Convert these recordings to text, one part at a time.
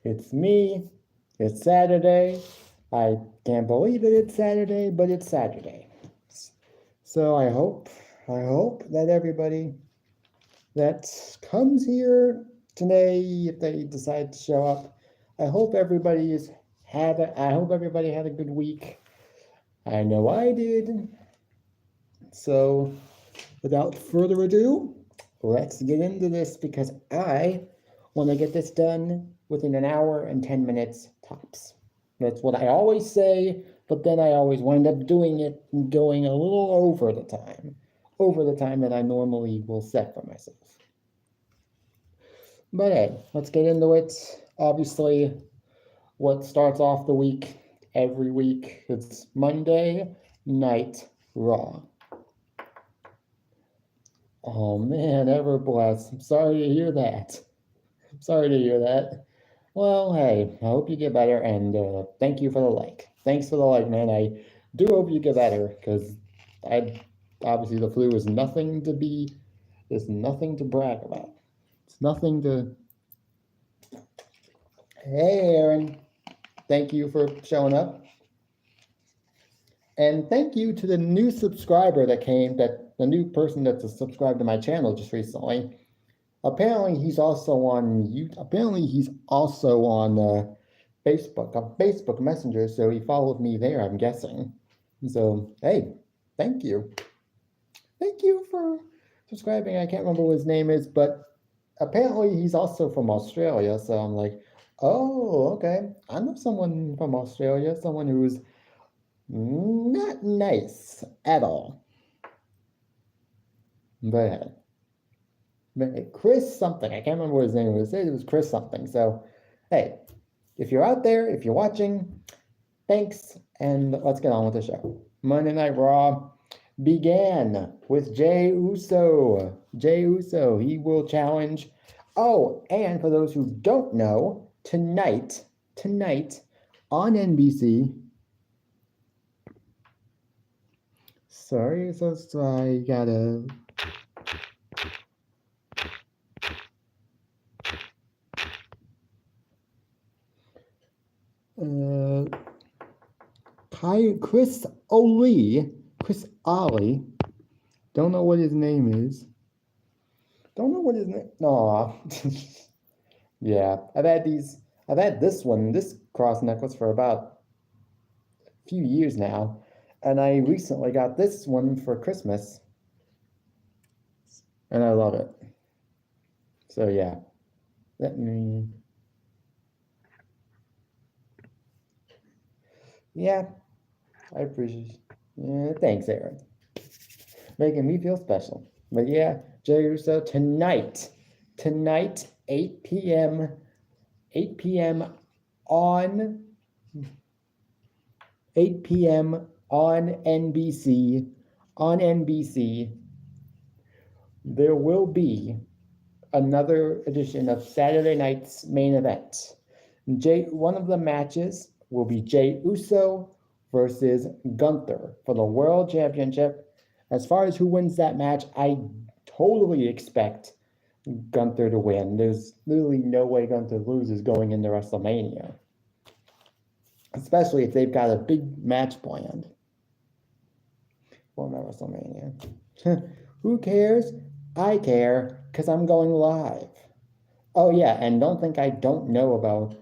It's me. It's Saturday. I can't believe it, it's Saturday, but it's Saturday. So I hope that everybody that comes here today, if they decide to show up, I hope everybody had a good week. I know I did. So without further ado, let's get into this because I want to get this done within an hour and 10 minutes tops. That's what I always say, but then I always wind up doing it and going a little over the time that I normally will set for myself. But hey, let's get into it. Obviously, what starts off the week every week, it's Monday Night Raw. Oh man, Everbless. I'm sorry to hear that. I'm sorry to hear that. Well, hey, I hope you get better, and thank you for the like. Thanks for the like, man. I do hope you get better, because I obviously the flu is nothing to brag about. It's nothing to. Hey, Aaron, thank you for showing up, and thank you to the new subscriber the new person that's subscribed to my channel just recently. Apparently, he's also on Facebook Messenger, so he followed me there, I'm guessing. So, hey, thank you. Thank you for subscribing. I can't remember what his name is, but apparently he's also from Australia, so I'm like, oh, okay. I know someone from Australia, someone who's not nice at all. But Chris something. I can't remember what his name was. It was Chris something. So, hey, if you're out there, if you're watching, thanks, and let's get on with the show. Monday Night Raw began with Jey Uso. Jey Uso, he will challenge. Oh, and for those who don't know, tonight on NBC. Sorry, so I gotta. Chris Ollie, don't know what his name is. Don't know what his name. Aw. Yeah, I've had this cross necklace for about a few years now, and I recently got this one for Christmas, and I love it. So yeah, let me. Yeah, I appreciate. Yeah, thanks, Aaron. Making me feel special. But yeah, Jey Uso tonight, 8 p.m. 8 p.m. on 8 p.m. on NBC. On NBC, there will be another edition of Saturday night's main event. One of the matches will be Jey Uso versus Gunther for the World Championship. As far as who wins that match, I totally expect Gunther to win. There's literally no way Gunther loses going into WrestleMania, especially if they've got a big match planned for WrestleMania. Who cares? I care because I'm going live. Oh yeah, and don't think I don't know about,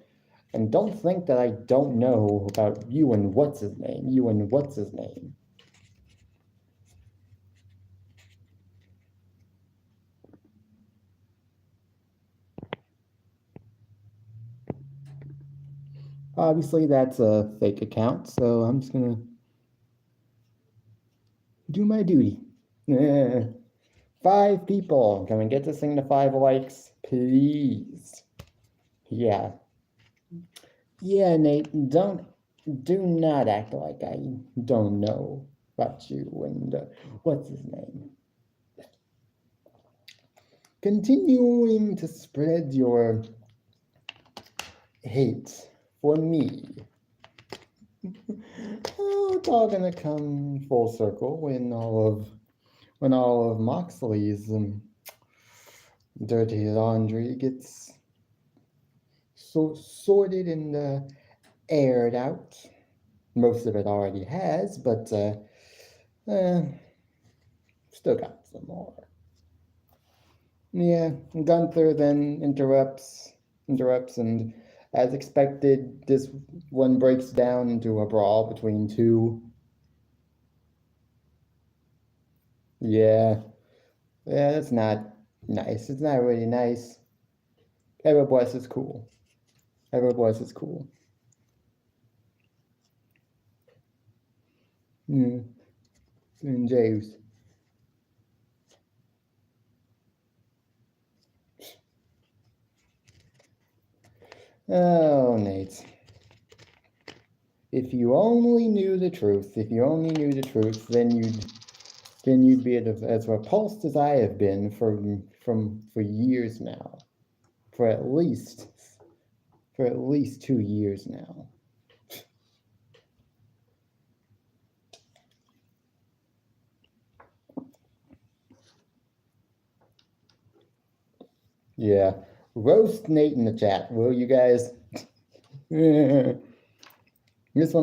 and don't think that I don't know about you and what's his name. You and what's his name. Obviously, that's a fake account, so I'm just gonna do my duty. 5 people. Can we get this thing to 5 likes, please? Yeah. Yeah, Nate, do not act like I don't know about you and what's his name. Continuing to spread your hate for me. Oh, it's all gonna come full circle when all of Moxley's dirty laundry gets sorted and aired out. Most of it already has, but still got some more. Yeah, Gunther then interrupts, and as expected, this one breaks down into a brawl between two. Yeah, that's not nice. It's not really nice. Everboss is cool. Everboss is cool. And James. Oh, Nate. If you only knew the truth, then you'd be as repulsed as I have been for years now. For at least 2 years now. Yeah. Roast Nate in the chat, will you guys? This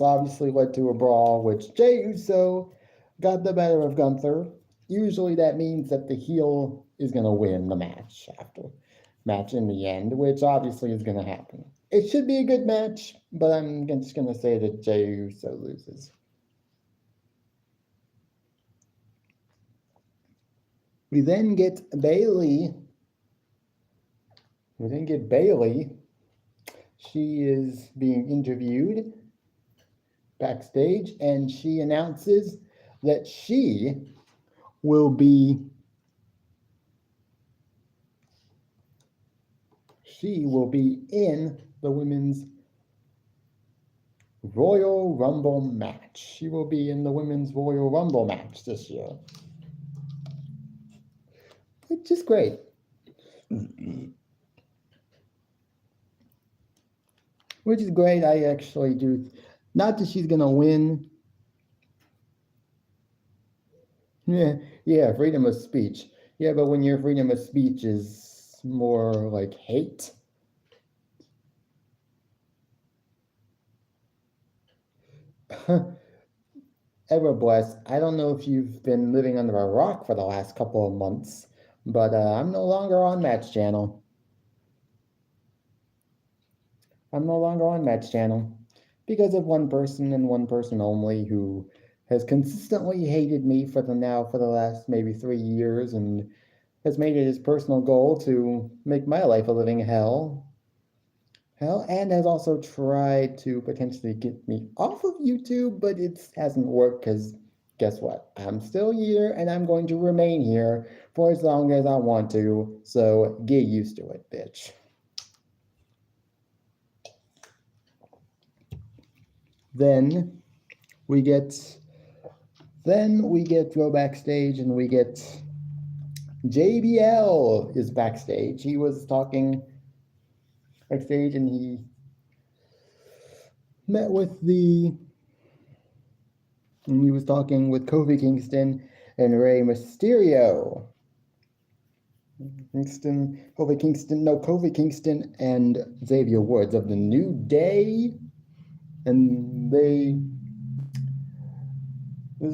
obviously led to a brawl, which Jey Uso got the better of Gunther. Usually that means that the heel is gonna win the match in the end, which obviously is gonna happen. It should be a good match, but I'm just gonna say that Jey Uso loses. We then get Bayley. She is being interviewed backstage, and she announces that she will be in the women's Royal Rumble match. She will be in the women's Royal Rumble match this year. Which is great. Which is great. I actually do. Not that she's going to win. Yeah, freedom of speech. Yeah, but when your freedom of speech is more like hate. Ever blessed. I don't know if you've been living under a rock for the last couple of months, but I'm no longer on Match Channel. Because of one person and one person only who has consistently hated me for the last maybe 3 years and has made it his personal goal to make my life a living hell, and has also tried to potentially get me off of YouTube, but it hasn't worked because guess what? I'm still here and I'm going to remain here for as long as I want to, so get used to it, bitch. Then we go backstage and we get JBL is backstage. He was talking backstage and he was talking with Kofi Kingston and Rey Mysterio. Kofi Kingston and Xavier Woods of the New Day. And this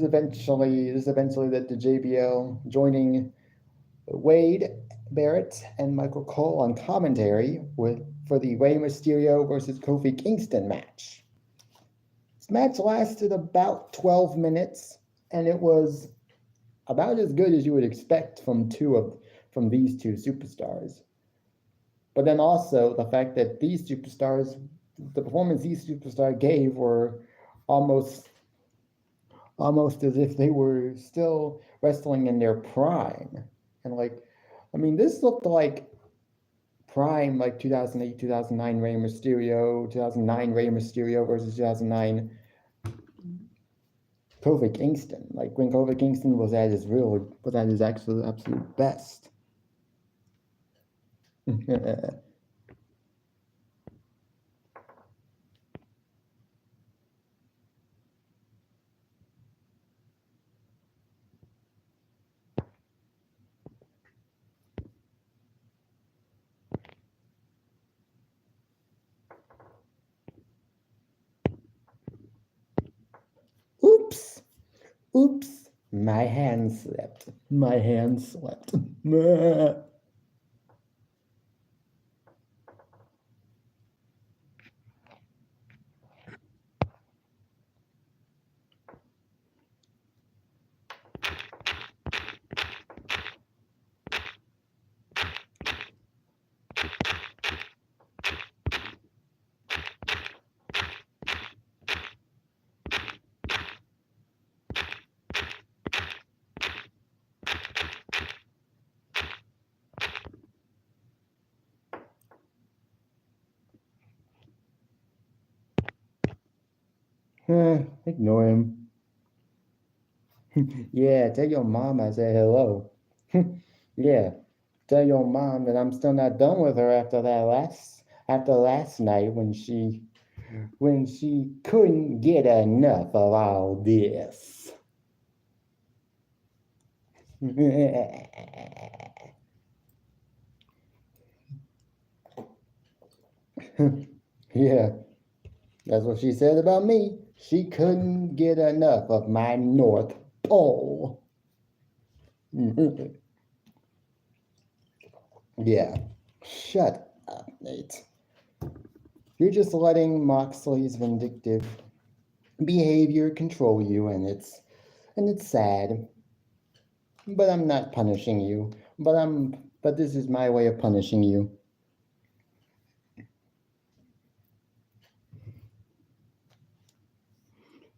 eventually led to JBL joining Wade Barrett and Michael Cole on commentary for the Rey Mysterio versus Kofi Kingston match. This match lasted about 12 minutes, and it was about as good as you would expect from these two superstars. But then also the fact that the performance these superstars gave were almost as if they were still wrestling in their prime. And this looked like prime, like 2008, 2009 Rey Mysterio, 2009 Rey Mysterio versus 2009 Kofi Kingston. Like when Kofi Kingston was at his absolute best. Oops. Oops. My hand slipped. My hand slipped. Ignore him. Yeah, tell your mom I said hello. Yeah, tell your mom that I'm still not done with her after last night when she couldn't get enough of all this. Yeah, that's what she said about me. She couldn't get enough of my North Pole. Yeah, shut up, Nate. You're just letting Moxley's vindictive behavior control you, and it's sad. But I'm not punishing you. But this is my way of punishing you.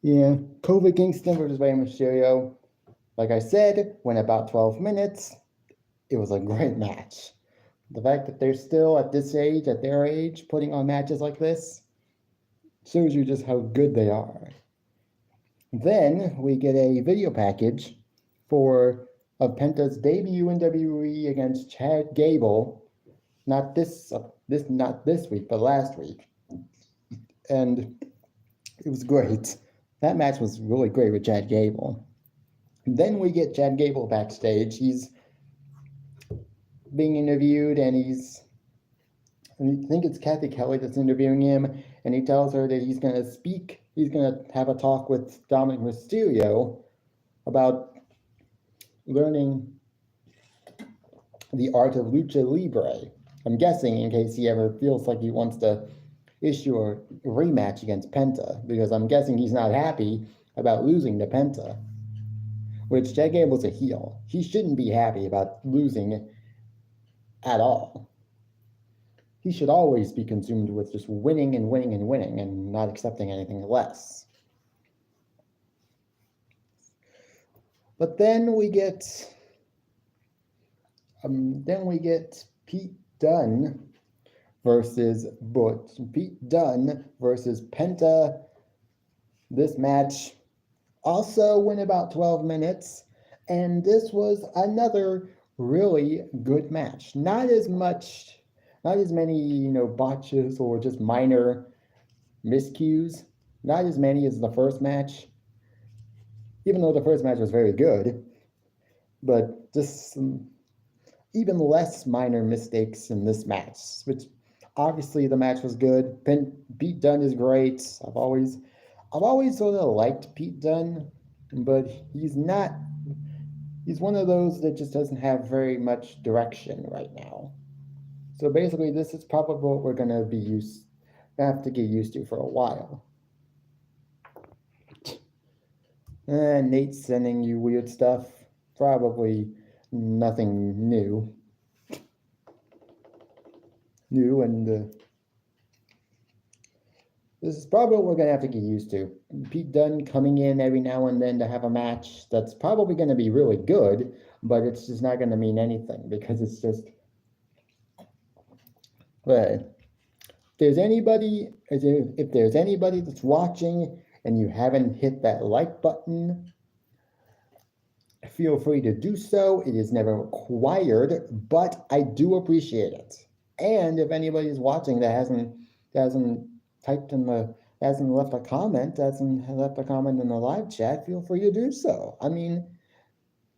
Yeah, Kofi Kingston versus Rey Mysterio. Like I said, went about 12 minutes. It was a great match. The fact that they're still at this age, at their age, putting on matches like this shows you just how good they are. Then we get a video package of Penta's debut in WWE against Chad Gable. Not this week, but last week. And it was great. That match was really great with Chad Gable. Then we get Chad Gable backstage. He's being interviewed, and I think it's Kathy Kelly that's interviewing him, and he tells her that he's going to have a talk with Dominic Mysterio about learning the art of lucha libre. I'm guessing in case he ever feels like he wants to issue a rematch against Penta, because I'm guessing he's not happy about losing to Penta, which Chad Gable's a heel. He shouldn't be happy about losing at all. He should always be consumed with just winning and winning and winning and not accepting anything less. But then we get Pete Dunne versus Penta. This match also went about 12 minutes, and this was another really good match. Not as many, botches or just minor miscues. Not as many as the first match, even though the first match was very good, but just even less minor mistakes in this match, which obviously the match was good. Pete Dunne is great. I've always sort of liked Pete Dunne, but he's one of those that just doesn't have very much direction right now. So basically, this is probably what we're going to have to get used to for a while. Nate's sending you weird stuff. Probably nothing new. And this is probably what we're going to have to get used to. Pete Dunne coming in every now and then to have a match that's probably going to be really good, but it's just not going to mean anything because it's just... But if there's anybody that's watching and you haven't hit that like button, feel free to do so. It is never required, but I do appreciate it. And if anybody is watching that hasn't left a comment in the live chat, feel free to do so. I mean,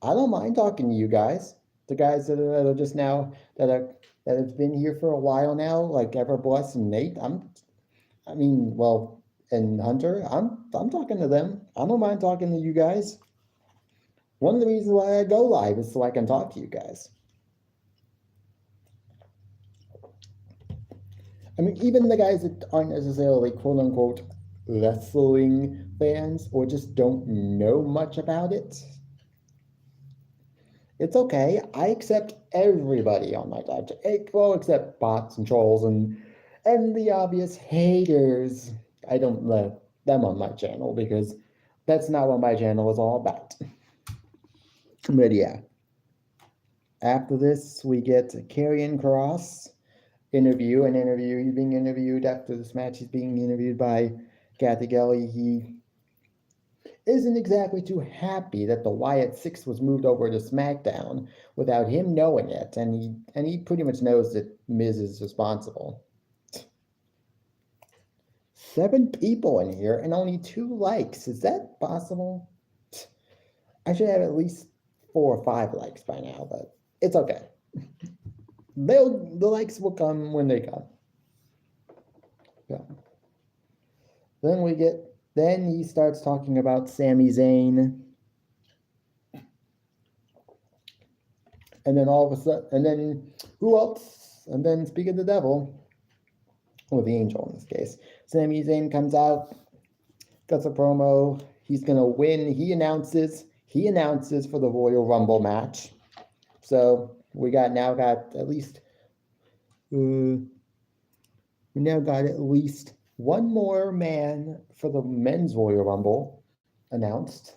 I don't mind talking to you guys. The guys that are just now that have been here for a while now, like Everbless and Nate. I mean, well, and Hunter, I'm talking to them. I don't mind talking to you guys. One of the reasons why I go live is so I can talk to you guys. I mean, even the guys that aren't necessarily quote unquote wrestling fans or just don't know much about it, it's okay. I accept everybody on my live chat. Well, except bots and trolls and the obvious haters. I don't let them on my channel because that's not what my channel is all about. But yeah. After this, we get Karrion Kross interview. He's being interviewed after this match. He's being interviewed by Kathy Kelly. He isn't exactly too happy that the Wyatt Six was moved over to SmackDown without him knowing it, and he pretty much knows that Miz is responsible. 7 people in here and only 2 likes. Is that possible? I should have at least 4 or 5 likes by now, but it's okay. The likes will come when they come. Yeah. Then he starts talking about Sami Zayn. And then all of a sudden, and then who else? And then speak of the devil, or the angel in this case, Sami Zayn comes out, cuts a promo. He's gonna win. He announces for the Royal Rumble match. So we now got at least one more man for the men's Royal Rumble announced.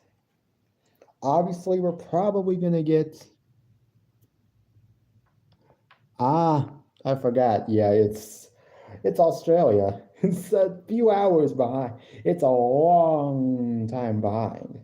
Obviously, we're probably gonna get. I forgot. Yeah, it's Australia. It's a few hours behind. It's a long time behind.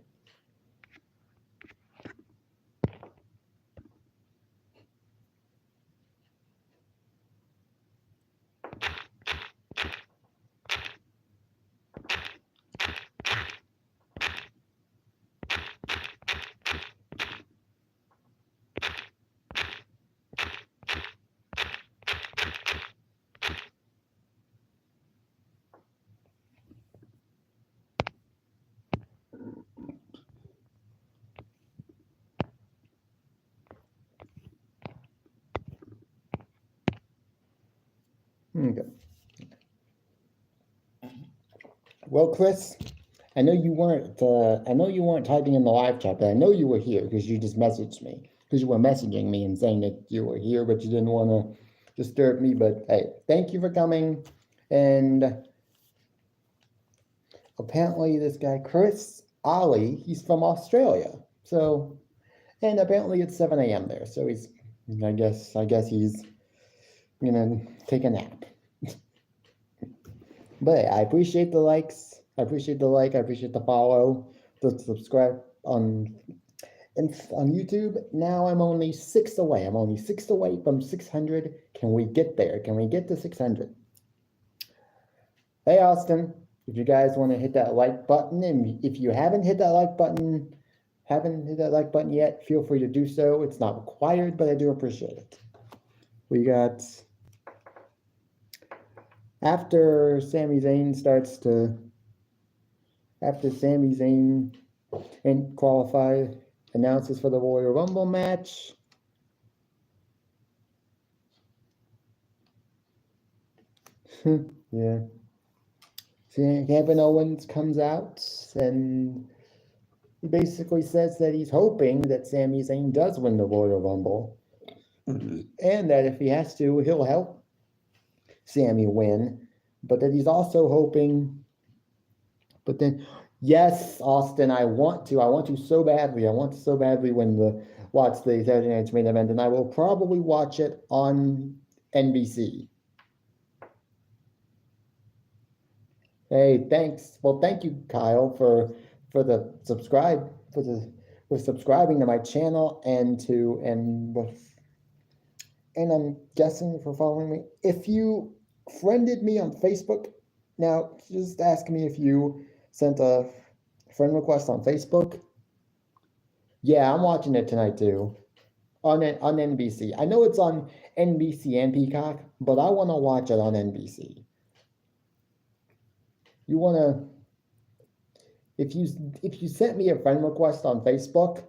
Okay. Well, Chris, I know you weren't typing in the live chat, but I know you were here because you just messaged me. Because you were messaging me and saying that you were here, but you didn't want to disturb me. But hey, thank you for coming. And apparently this guy, Chris Ali, he's from Australia. So, and apparently it's 7 a.m. there. So I guess he's gonna take a nap. But I appreciate the likes. I appreciate the like. I appreciate the follow, the subscribe on YouTube. Now I'm only 6 away. I'm only 6 away from 600. Can we get there? Can we get to 600? Hey, Austin, if you guys want to hit that like button, and if you haven't hit that like button yet, feel free to do so. It's not required, but I do appreciate it. We got, after Sami Zayn and qualify, announces for the Royal Rumble match. Yeah. Kevin Owens comes out and he basically says that he's hoping that Sami Zayn does win the Royal Rumble. And that if he has to, he'll help Sami win. But that he's also hoping. But then, yes, Austin, I want to so badly. I want to so badly watch the Saturday Night's Main Event, and I will probably watch it on NBC. Hey, thanks. Well, thank you, Kyle, for subscribing to my channel and I'm guessing for following me. If you friended me on Facebook, now just ask me if you sent a friend request on Facebook. Yeah, I'm watching it tonight too. On NBC. I know it's on NBC and Peacock, but I want to watch it on NBC. you wanna, if you sent me a friend request on Facebook,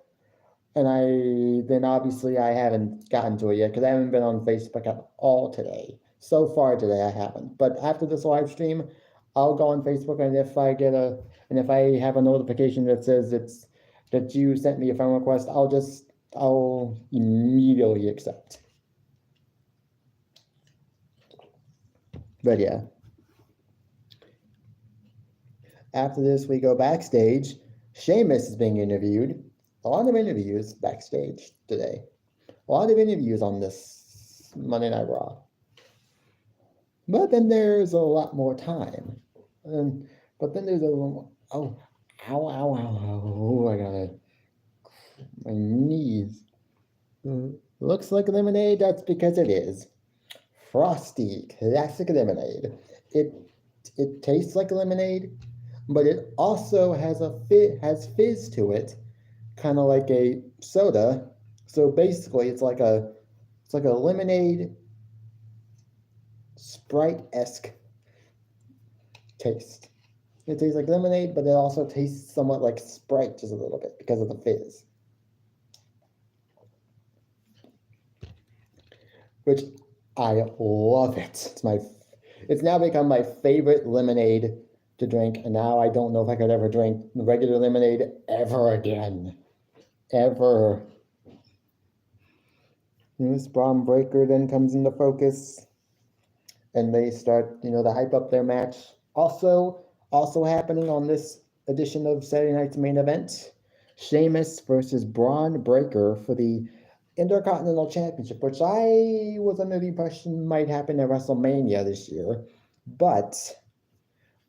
and then obviously I haven't gotten to it yet because I haven't been on Facebook at all today. So far today I haven't. But after this live stream, I'll go on Facebook, and if I have a notification that says that you sent me a friend request, I'll immediately accept. But yeah. After this, we go backstage. Sheamus is being interviewed. A lot of interviews backstage today. A lot of interviews on this Monday Night Raw. But then there's a lot more time. But then there's a little, ow, ow, ow, ow, I gotta, my knees. Looks like lemonade, that's because it is. Frosty, classic lemonade. It tastes like lemonade, but it also has has fizz to it, kind of like a soda. So basically, it's like a lemonade Sprite-esque taste. It tastes like lemonade, but it also tastes somewhat like Sprite just a little bit because of the fizz. Which I love it. It's now become my favorite lemonade to drink, and now I don't know if I could ever drink regular lemonade ever again. Ever. This Braun Breaker then comes into focus, and they start, to hype up their match. Also happening on this edition of Saturday Night's Main Event, Sheamus versus Braun Breaker for the Intercontinental Championship, which I was under the impression might happen at WrestleMania this year. But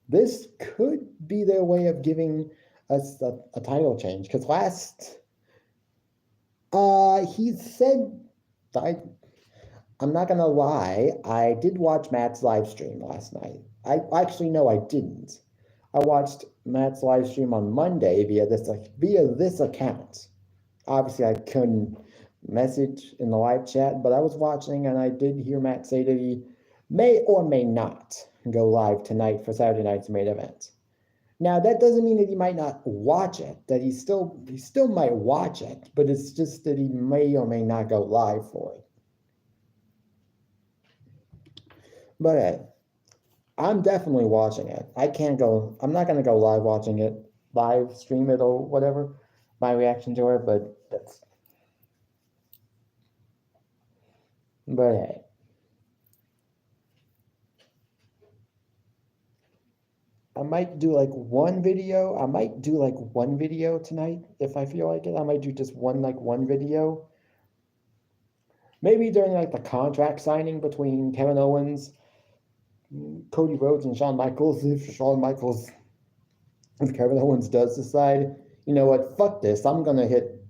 this could be their way of giving us a title change. Because he said, I'm not going to lie, I did watch Matt's live stream last night. I didn't. I watched Matt's live stream on Monday via this account. Obviously, I couldn't message in the live chat, but I was watching, and I did hear Matt say that he may or may not go live tonight for Saturday Night's Main Event. Now, that doesn't mean that he might not watch it, that he still might watch it, but it's just that he may or may not go live for it. But hey, I'm definitely watching it. I'm not going to go live stream it or whatever, my reaction to it, but hey. I might do one video. I might do one video tonight if I feel like it. I might do just one video. Maybe during the contract signing between Kevin Owens, Cody Rhodes, and Shawn Michaels. If Kevin Owens does decide, you know what, fuck this, I'm gonna hit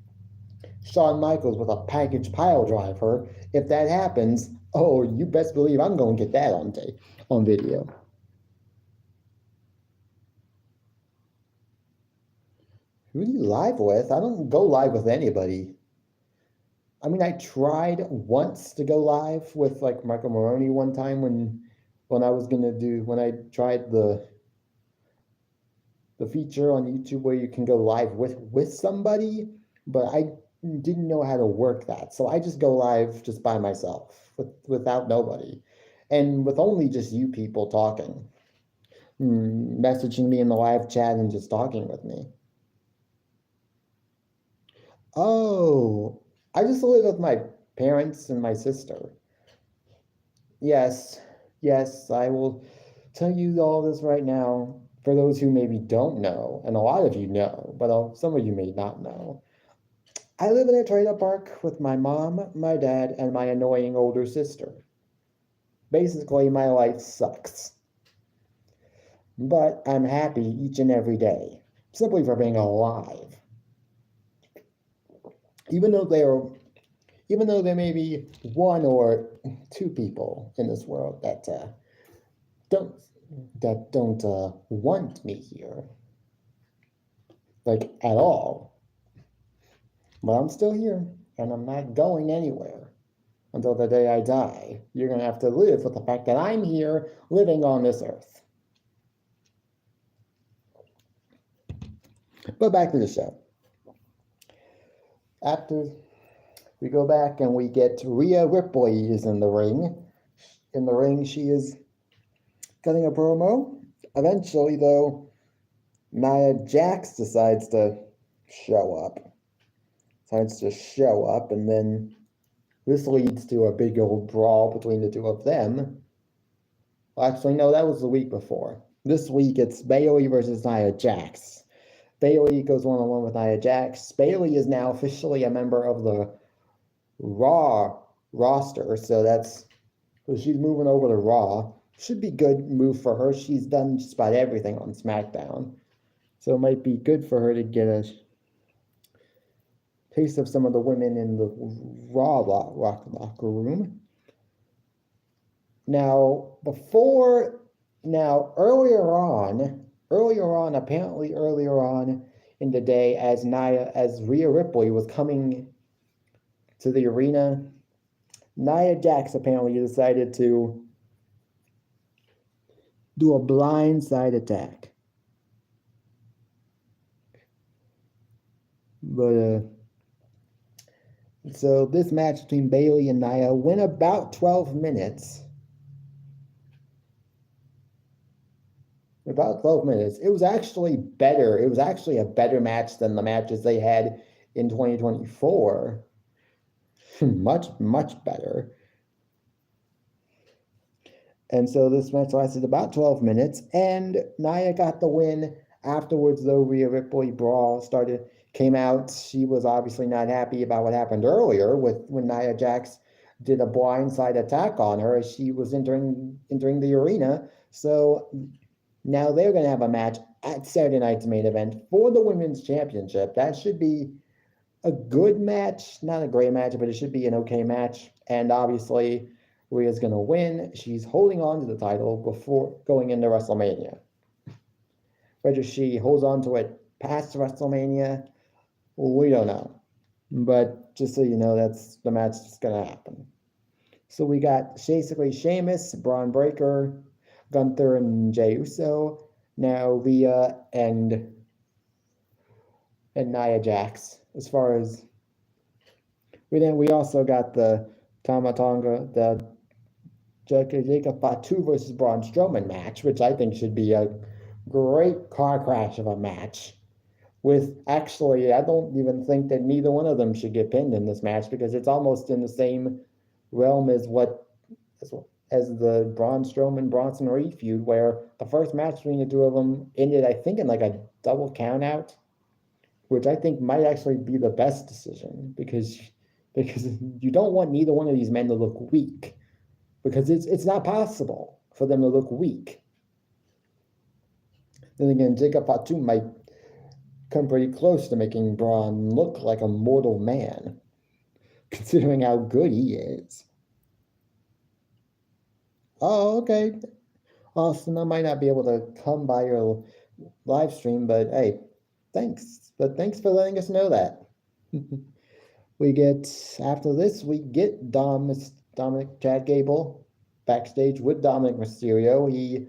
Shawn Michaels with a package pile driver. If that happens, oh, you best believe I'm gonna get that on video. Who do you live with? I don't go live with anybody. I mean, I tried once to go live with Michael Maroney one time when I tried the feature on YouTube where you can go live with somebody, but I didn't know how to work that. So I just go live just by myself without nobody, and with only just you people talking, messaging me in the live chat and just talking with me. Oh, I just live with my parents and my sister. Yes, I will tell you all this right now. For those who maybe don't know, and a lot of you know, but some of you may not know, I live in a trailer park with my mom, my dad, and my annoying older sister. Basically, my life sucks. But I'm happy each and every day, simply for being alive. Even though there may be one or two people in this world that don't want me here, at all. But I'm still here, and I'm not going anywhere until the day I die. You're going to have to live with the fact that I'm here, living on this earth. But back to the show. After we go back and we get Rhea Ripley is in the ring. In the ring, she is cutting a promo. Eventually, though, Nia Jax decides to show up. And then this leads to a big old brawl between the two of them. Well, actually, no, that was the week before. This week, it's Bayley versus Nia Jax. Bayley goes one-on-one with Nia Jax. Bayley is now officially a member of the Raw roster, so she's moving over to Raw. Should be good move for her. She's done just about everything on SmackDown, so it might be good for her to get a taste of some of the women in the Raw locker room. Now, earlier on in the day, as Rhea Ripley was coming to the arena, Nia Jax apparently decided to do a blindside attack. But so this match between Bayley and Nia went about 12 minutes. About 12 minutes. It was actually better. It was actually a better match than the matches they had in 2024. Much, much better. And so this match lasted about 12 minutes, and Nia got the win. Afterwards, though, Rhea Ripley brawl came out. She was obviously not happy about what happened earlier when Nia Jax did a blindside attack on her as she was entering the arena. So now they're going to have a match at Saturday night's main event for the Women's Championship. That should be a good match. Not a great match, but it should be an okay match. And obviously, Rhea's going to win. She's holding on to the title before going into WrestleMania. Whether she holds on to it past WrestleMania, we don't know. But just so you know, that's the match that's going to happen. So we got basically Sheamus, Braun Breaker, Gunther, and Jey Uso. Now Rhea and Nia Jax. As far as we also got the Tama Tonga, the Jacob Fatu versus Braun Strowman match, which I think should be a great car crash of a match. I don't even think that neither one of them should get pinned in this match, because it's almost in the same realm as the Braun Strowman Bronson Reed feud, where the first match between the two of them ended, I think, in like a double count out, which I think might actually be the best decision, because you don't want neither one of these men to look weak, because it's not possible for them to look weak. Then again, Jacob Fatu might come pretty close to making Braun look like a mortal man, considering how good he is. Oh, okay. Austin, I might not be able to come by your live stream, but hey, thanks. But thanks for letting us know that. After this, we get Chad Gable backstage with Dominic Mysterio. He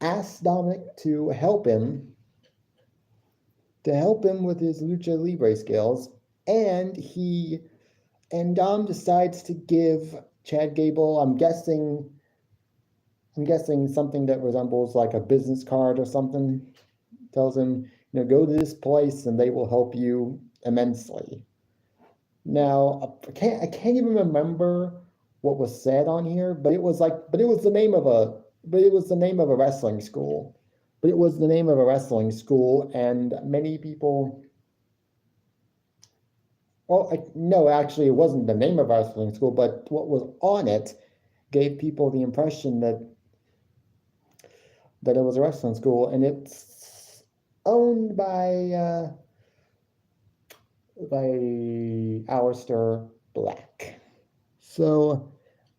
asks Dominic to help him with his Lucha Libre skills, and Dom decides to give Chad Gable, I'm guessing something that resembles like a business card or something. Tells him, go to this place and they will help you immensely. Now, I can't even remember what was said on here, but it was the name of a wrestling school. And many people. Well, no, actually, it wasn't the name of a wrestling school, but what was on it gave people the impression that it was a wrestling school, and it's owned by Aleister Black. So,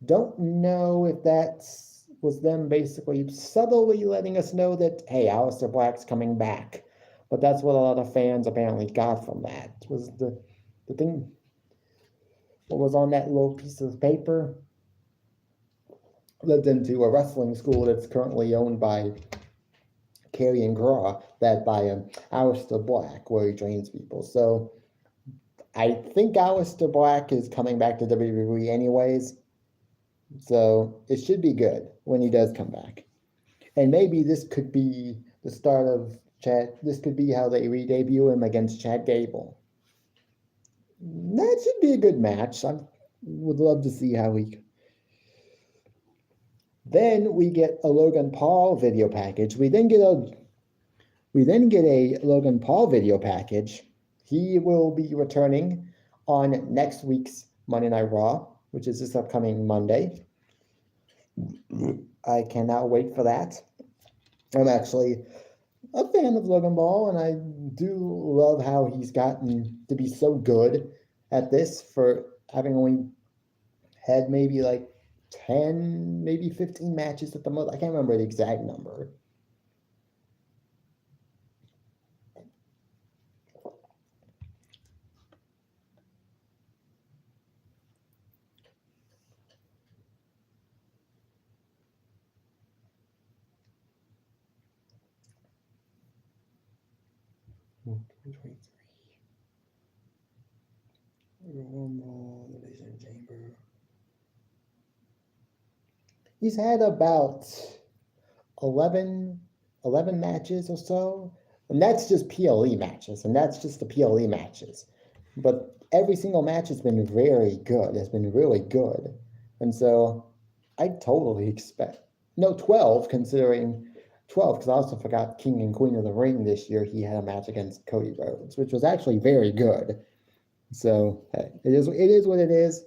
don't know if that was them basically subtly letting us know that, hey, Aleister Black's coming back. But that's what a lot of fans apparently got from that. It was the thing, what was on that little piece of paper, led them to a wrestling school that's currently owned by Karrion Kross that by Aleister Black, where he trains people. So I think Aleister Black is coming back to WWE anyways. So it should be good when he does come back. And maybe this could be the start of Chad. This could be how they re-debut him against Chad Gable. That should be a good match. I would love to see how he. Then we get a Logan Paul video package. We then get a Logan Paul video package. He will be returning on next week's Monday Night Raw, which is this upcoming Monday. I cannot wait for that. I'm actually a fan of Logan Paul, and I do love how he's gotten to be so good at this for having only had maybe like 10, maybe 15 matches at the most. I can't remember the exact number. He's had about 11 matches or so, and that's just PLE matches, and that's just the PLE matches. But every single match has been very good, has been really good. And so I totally expect, 12, considering 12, because I also forgot King and Queen of the Ring this year. He had a match against Cody Rhodes, which was actually very good. So hey, it is what it is.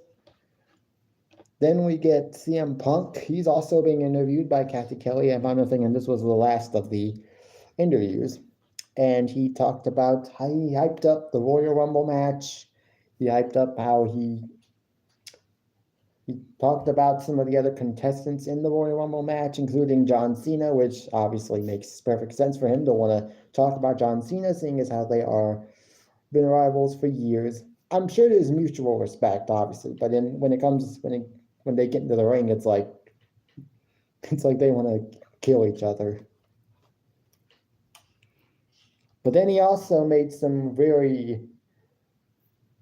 Then we get CM Punk. He's also being interviewed by Kathy Kelly. I'm thinking this was the last of the interviews. And he talked about how he hyped up the Royal Rumble match. He hyped up how he talked about some of the other contestants in the Royal Rumble match, including John Cena, which obviously makes perfect sense for him to want to talk about John Cena, seeing as how they are been rivals for years. I'm sure there's mutual respect, obviously, but when they get into the ring, it's like they want to kill each other. But then he also made some very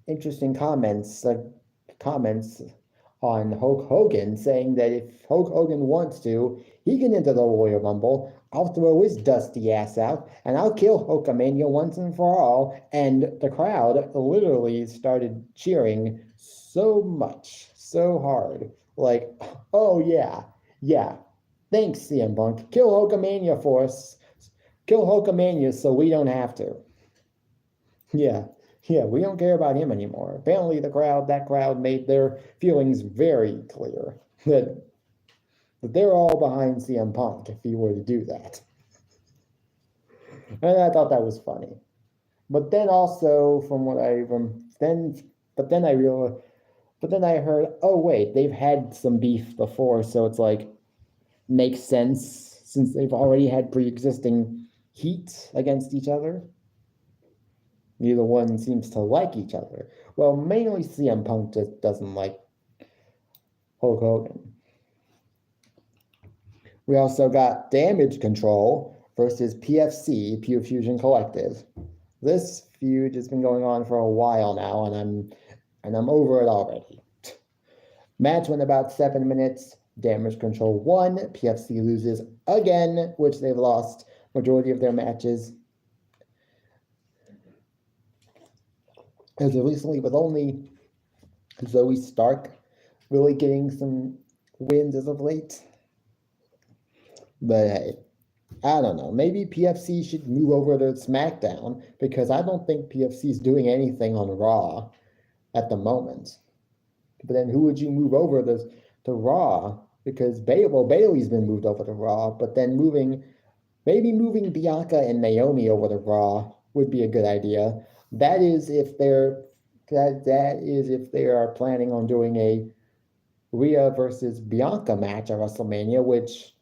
interesting comments on Hulk Hogan, saying that if Hulk Hogan wants to, he can enter the Royal Rumble. I'll throw his dusty ass out, and I'll kill Hulkamania once and for all. And the crowd literally started cheering so much, so hard. Like, oh yeah, thanks CM Punk. Kill Hulkamania for us. Kill Hulkamania so we don't have to. Yeah, we don't care about him anymore. Apparently that crowd made their feelings very clear that they're all behind CM Punk if he were to do that. And I thought that was funny. But then also but then I heard, oh wait, they've had some beef before, so it's like makes sense since they've already had pre-existing heat against each other. Neither one seems to like each other. Well, mainly CM Punk just doesn't like Hulk Hogan. We also got Damage Control versus PFC, Pure Fusion Collective. This feud has been going on for a while now, and I'm over it already. Match went about 7 minutes. Damage Control won. PFC loses again, which they've lost majority of their matches. As of recently, with only Zoe Stark really getting some wins as of late. But hey, I don't know. Maybe PFC should move over to SmackDown, because I don't think PFC is doing anything on Raw at the moment. But then who would you move over to Raw? Because Bayley's been moved over to Raw, but then maybe moving Bianca and Naomi over to Raw would be a good idea. That is if they are planning on doing a Rhea versus Bianca match at WrestleMania, which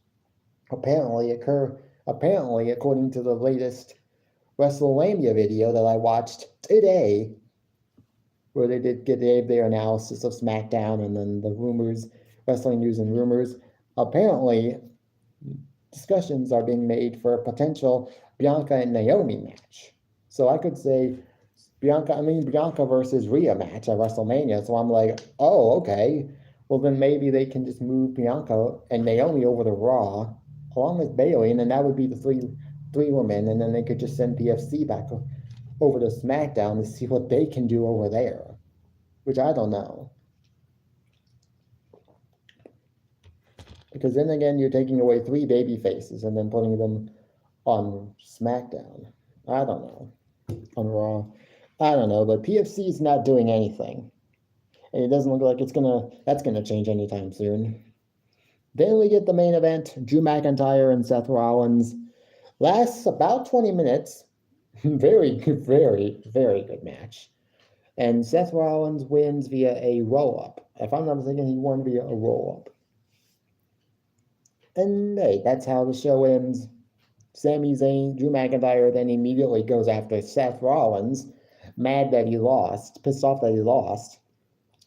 apparently, according to the latest WrestleMania video that I watched today, where they gave their analysis of SmackDown and then the rumors, wrestling news and rumors, apparently discussions are being made for a potential Bianca and Naomi match. So I could say Bianca versus Rhea match at WrestleMania. So I'm like, oh, okay. Well, then maybe they can just move Bianca and Naomi over to Raw, along with Bayley, and then that would be the three women, and then they could just send PFC back over to SmackDown to see what they can do over there, which I don't know. Because then again, you're taking away 3 baby faces and then putting them on SmackDown. I don't know. On Raw. I don't know, but PFC is not doing anything. And it doesn't look like that's gonna change anytime soon. Then we get the main event, Drew McIntyre and Seth Rollins. Lasts about 20 minutes. Very, very, very good match. And Seth Rollins wins via a roll-up. If I'm not mistaken, he won via a roll-up. And hey, that's how the show ends. Sami Zayn, Drew McIntyre then immediately goes after Seth Rollins, mad that he lost, pissed off that he lost.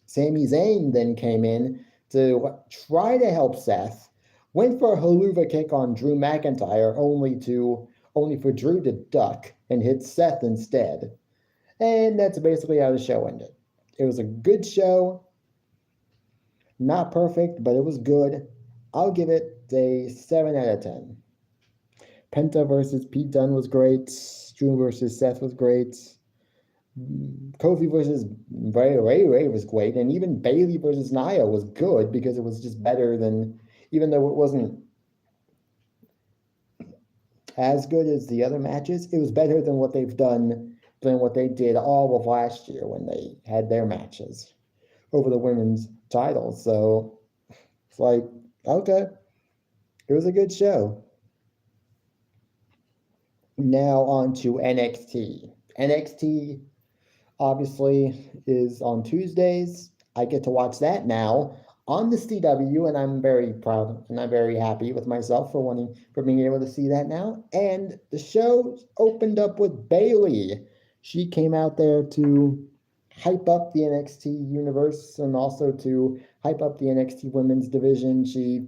Sami Zayn then came in to try to help Seth, went for a haluva kick on Drew McIntyre, only for Drew to duck and hit Seth instead. And that's basically how the show ended. It was a good show. Not perfect, but it was good. I'll give it a 7 out of 10. Penta versus Pete Dunne was great. Drew versus Seth was great. Kofi versus Ray was great. And even Bayley versus Nia was good because it was just better than, even though it wasn't as good as the other matches, it was better than what they've done, than what they did all of last year when they had their matches over the women's titles. So it's like, okay, it was a good show. Now on to NXT. NXT obviously is on Tuesdays. I get to watch that now on the CW, and I'm very proud and I'm very happy with myself for being able to see that now. And the show opened up with Bayley. She came out there to hype up the NXT universe and also to hype up the NXT women's division. She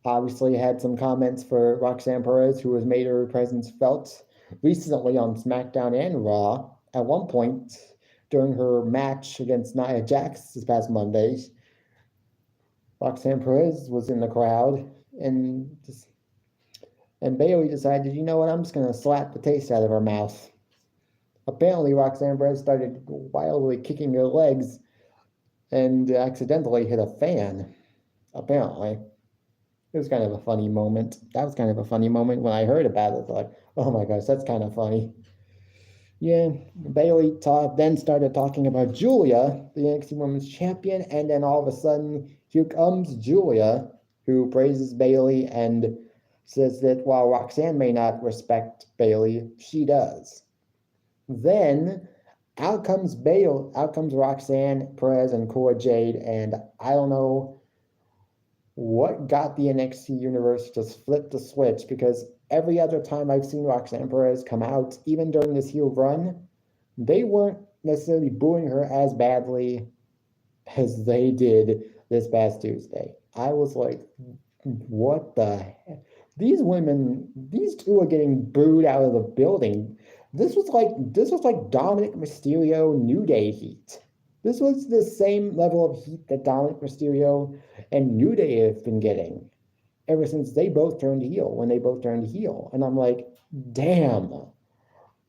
obviously had some comments for Roxanne Perez, who has made her presence felt recently on SmackDown and Raw. At one point during her match against Nia Jax this past Monday, Roxanne Perez was in the crowd, and Bayley decided, you know what, I'm just going to slap the taste out of her mouth. Apparently, Roxanne Perez started wildly kicking her legs and accidentally hit a fan. Apparently. It was kind of a funny moment. That was kind of a funny moment when I heard about it. Like, oh my gosh, that's kind of funny. Yeah, Bayley then started talking about Julia, the NXT Women's Champion, and then all of a sudden, here comes Julia, who praises Bayley and says that while Roxanne may not respect Bayley, she does. Then out comes Roxanne Perez and Cora Jade, and I don't know what got the NXT universe to flip the switch, because every other time I've seen Roxanne Perez come out, even during this heel run, they weren't necessarily booing her as badly as they did this past Tuesday. I was like, what the heck? These two are getting booed out of the building. This was like Dominic Mysterio New Day heat. This was the same level of heat that Dominic Mysterio and New Day have been getting ever since they both turned heel, when they both turned heel. And I'm like, damn,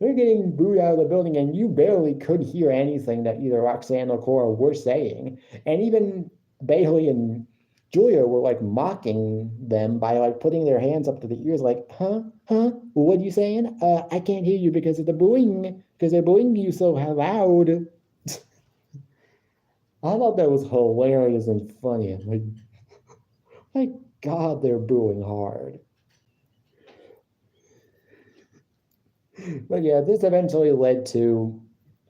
they're getting booed out of the building, and you barely could hear anything that either Roxanne or Cora were saying. And even Bayley and Julia were like mocking them by like putting their hands up to the ears, like, huh? What are you saying? I can't hear you because of the booing, because they're booing you so loud. I thought that was hilarious and funny. I'm like, my God, they're booing hard. But yeah, this eventually led to,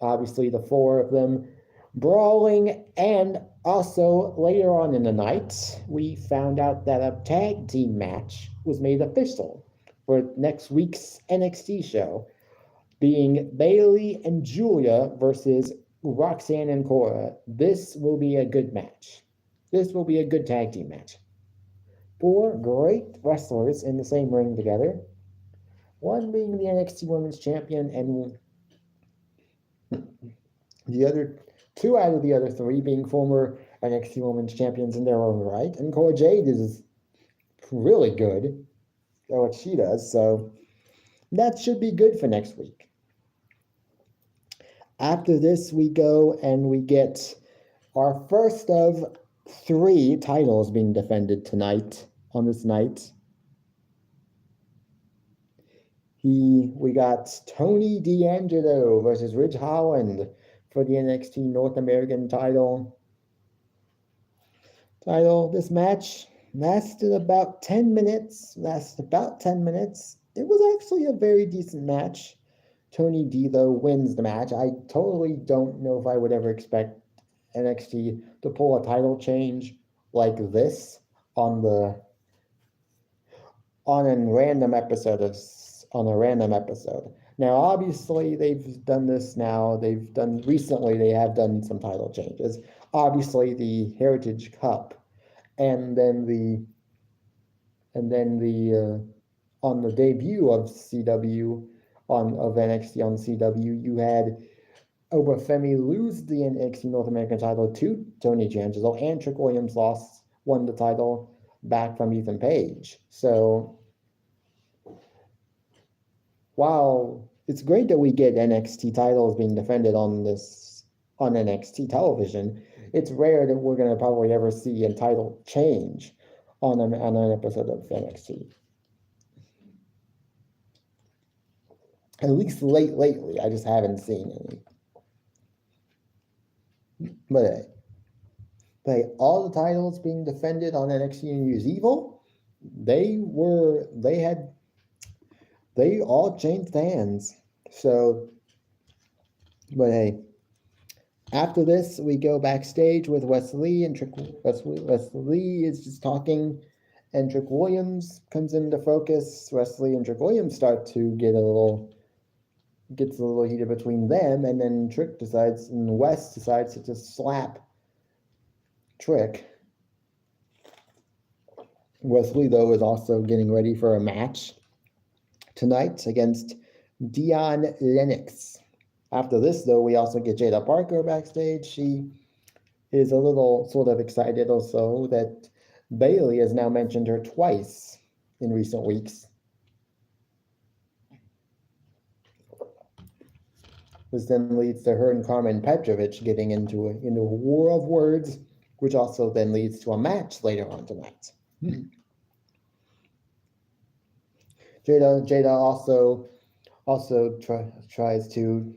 obviously, the 4 of them brawling, and also later on in the night, we found out that a tag team match was made official for next week's NXT show, being Bayley and Julia versus Roxanne and Cora. This will be a good match. This will be a good tag team match. 4 great wrestlers in the same ring together. One being the NXT Women's Champion, and the other 2 out of the other 3 being former NXT Women's Champions in their own right. And Cora Jade is really good at what she does, so that should be good for next week. After this, we go and we get our first of 3 titles being defended tonight, on this night. We got Tony D'Angelo versus Ridge Holland for the NXT North American title. This match lasted about 10 minutes. It was actually a very decent match. Tony D, though, wins the match. I totally don't know if I would ever expect NXT to pull a title change like this on a random episode. Now, obviously, they've done this now. They have done some title changes. Obviously, the Heritage Cup, and then on the debut of CW of NXT on CW, you had Obafemi lose the NXT North American title to Tony D'Angelo, and Trick Williams won the title back from Ethan Page. So while it's great that we get NXT titles being defended on NXT television, it's rare that we're going to probably ever see a title change on an episode of NXT. At least lately, I just haven't seen any. But all the titles being defended on NXT and Use Evil, they all changed hands. So, but hey, after this, we go backstage with Wesley and Wesley is just talking, and Trick Williams comes into focus. Wesley and Trick Williams start to gets a little heated between them, and then Wes decides to just slap Trick. Wesley, though, is also getting ready for a match tonight against Dion Lennox. After this, though, we also get Jada Parker backstage. She is a little sort of excited also that Bayley has now mentioned her twice in recent weeks. This then leads to her and Carmen Petrovich getting into a war of words, which also then leads to a match later on tonight. Jada also tries to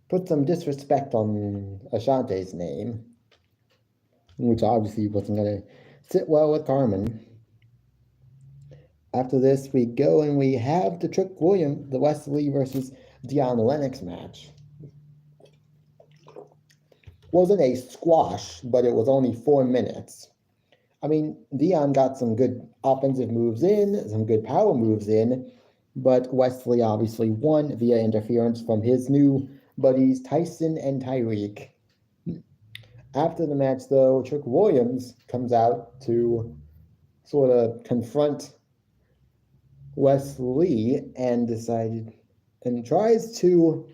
put some disrespect on Ashante's name, which obviously wasn't going to sit well with Carmen. After this, we go and we have the Wesley versus Dion Lennox match. Wasn't a squash, but it was only 4 minutes. I mean, Dion got some good offensive moves in, some good power moves in, but Wesley obviously won via interference from his new buddies Tyson and Tyreek. After the match, though, Trick Williams comes out to sort of confront Wesley and tries to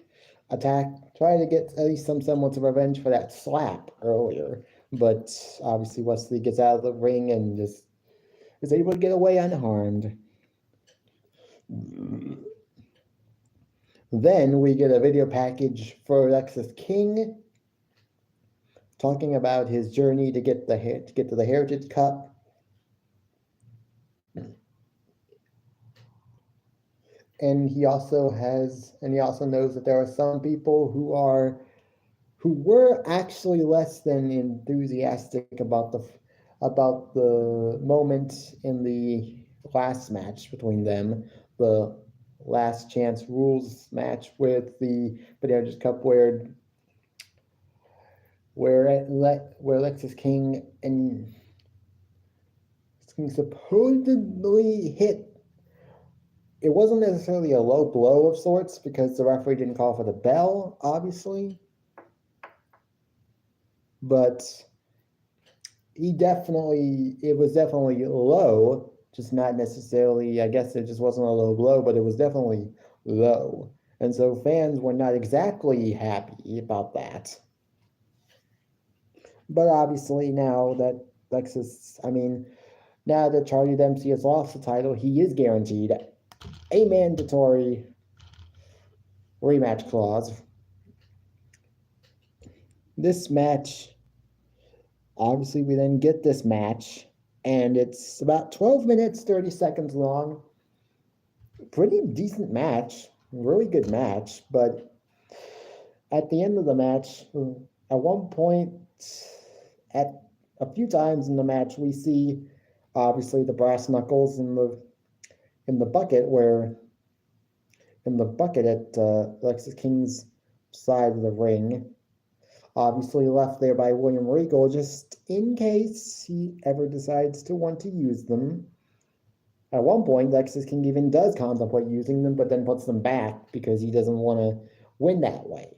try to get at least some semblance of revenge for that slap earlier. But obviously Wesley gets out of the ring and just is able to get away unharmed. Then we get a video package for Alexis King talking about his journey to get to the Heritage Cup. And he also knows that there are some people who were actually less than enthusiastic about the moment in the last match between them, the last chance rules match with the Heritage Cup, where Alexis King supposedly hit. It wasn't necessarily a low blow of sorts because the referee didn't call for the bell, obviously. But it was definitely low, just not necessarily, I guess it just wasn't a low blow, but it was definitely low. And so fans were not exactly happy about that. But obviously now that now that Charlie Dempsey has lost the title, he is guaranteed a mandatory rematch clause. This match, obviously, we then get this match, and it's about 12 minutes, 30 seconds long. Pretty decent match, really good match, but at the end of the match, at one point, at a few times in the match, we see obviously the brass knuckles in the bucket at Lexis King's side of the ring, obviously left there by William Regal just in case he ever decides to want to use them. At one point, Lexis King even does contemplate using them, but then puts them back because he doesn't want to win that way.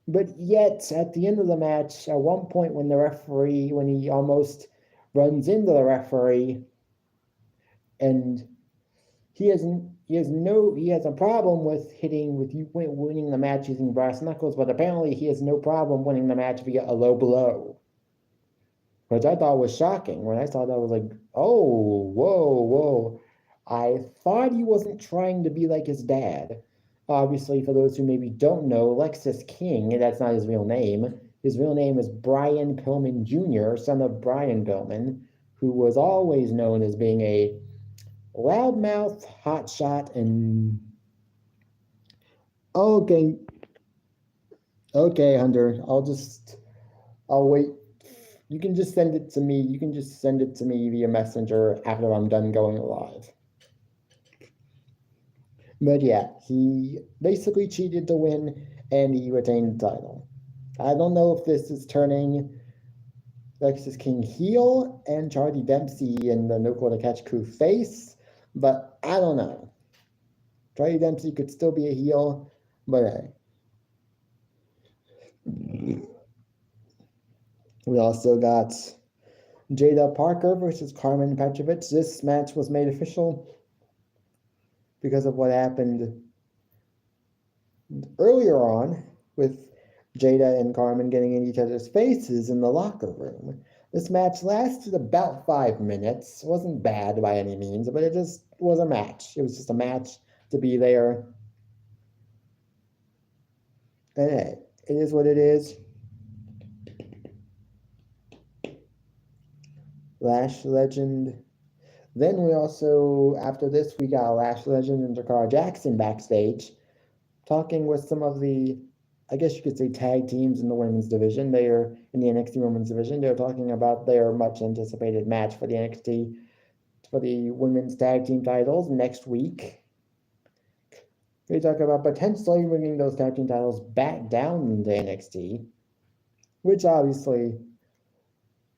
But yet, at the end of the match, at one point when he almost runs into the referee, and he has a problem with winning the match using brass knuckles, but apparently he has no problem winning the match via a low blow, which I thought was shocking. When I saw that, I was like, oh, whoa. I thought he wasn't trying to be like his dad. Obviously, for those who maybe don't know, Lexis King, that's not his real name. His real name is Brian Pillman Jr., son of Brian Pillman, who was always known as being a loudmouth, hotshot, and okay, Hunter. I'll wait. You can just send it to me. You can just send it to me via Messenger after I'm done going live. But yeah, he basically cheated to win, and he retained the title. I don't know if this is turning Lexis King heel and Charlie Dempsey and the No Quarter Catch crew face, but I don't know. Charlie Dempsey could still be a heel, but we also got Jada Parker versus Carmen Petrovic. This match was made official because of what happened earlier on with Jada and Carmen getting in each other's faces in the locker room. This match lasted about 5 minutes. It wasn't bad by any means, but it just was a match. It was just a match to be there. And hey, it is what it is. Lash Legend. Then we also, after this, we got Lash Legend and Jakara Jackson backstage talking with some of the, I guess you could say, tag teams in the women's division. They are in the NXT women's division. They're talking about their much anticipated match for the NXT, for the women's tag team titles next week. They talk about potentially bringing those tag team titles back down to NXT, which obviously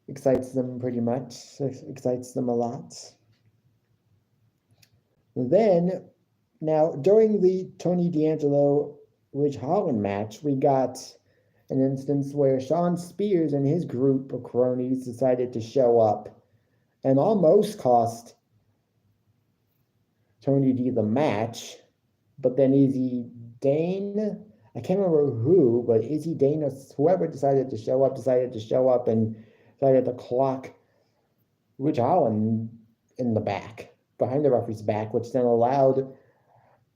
excites them pretty much, excites them a lot. Then, now, during the Tony D'Angelo Ridge Holland match, we got an instance where Shawn Spears and his group of cronies decided to show up and almost cost Tony D the match, but then Izzy Dane, I can't remember who, but Izzy Dane or whoever decided to show up and decided to clock Ridge Holland in the back, behind the referee's back, which then allowed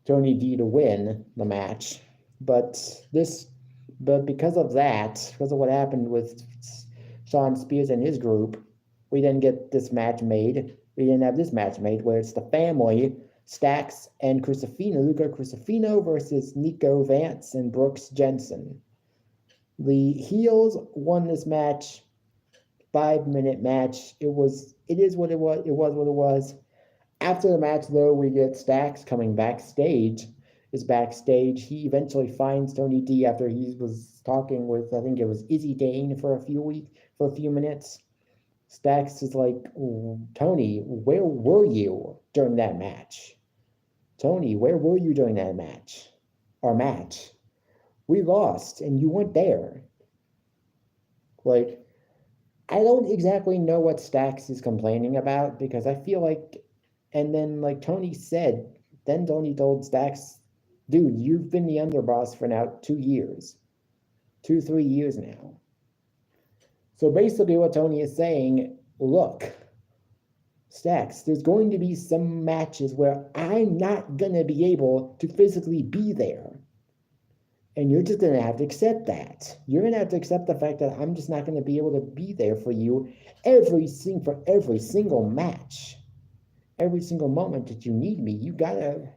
Tony D to win the match. But because of that, because of what happened with Shawn Spears and his group, we didn't get this match made. We didn't have this match made where it's the family, Stacks and Luca Crucifino versus Nico Vance and Brooks Jensen. The heels won this match, 5-minute match. It is what it was. After the match, though, we get Stacks coming backstage. He eventually finds Tony D after he was talking with, I think it was Izzy Dane for a few minutes. Stacks is like, Tony, where were you during that match? Tony, where were you during that match? Our match. We lost, and you weren't there. Like, I don't exactly know what Stacks is complaining about because I feel like, and then like Tony said, then Tony told Stacks, dude, you've been the underboss for now 2 years, 3 years now. So basically, what Tony is saying, look, Stacks, there's going to be some matches where I'm not going to be able to physically be there. And you're just going to have to accept that. You're going to have to accept the fact that I'm just not going to be able to be there for you for every single match. Every single moment that you need me, you got to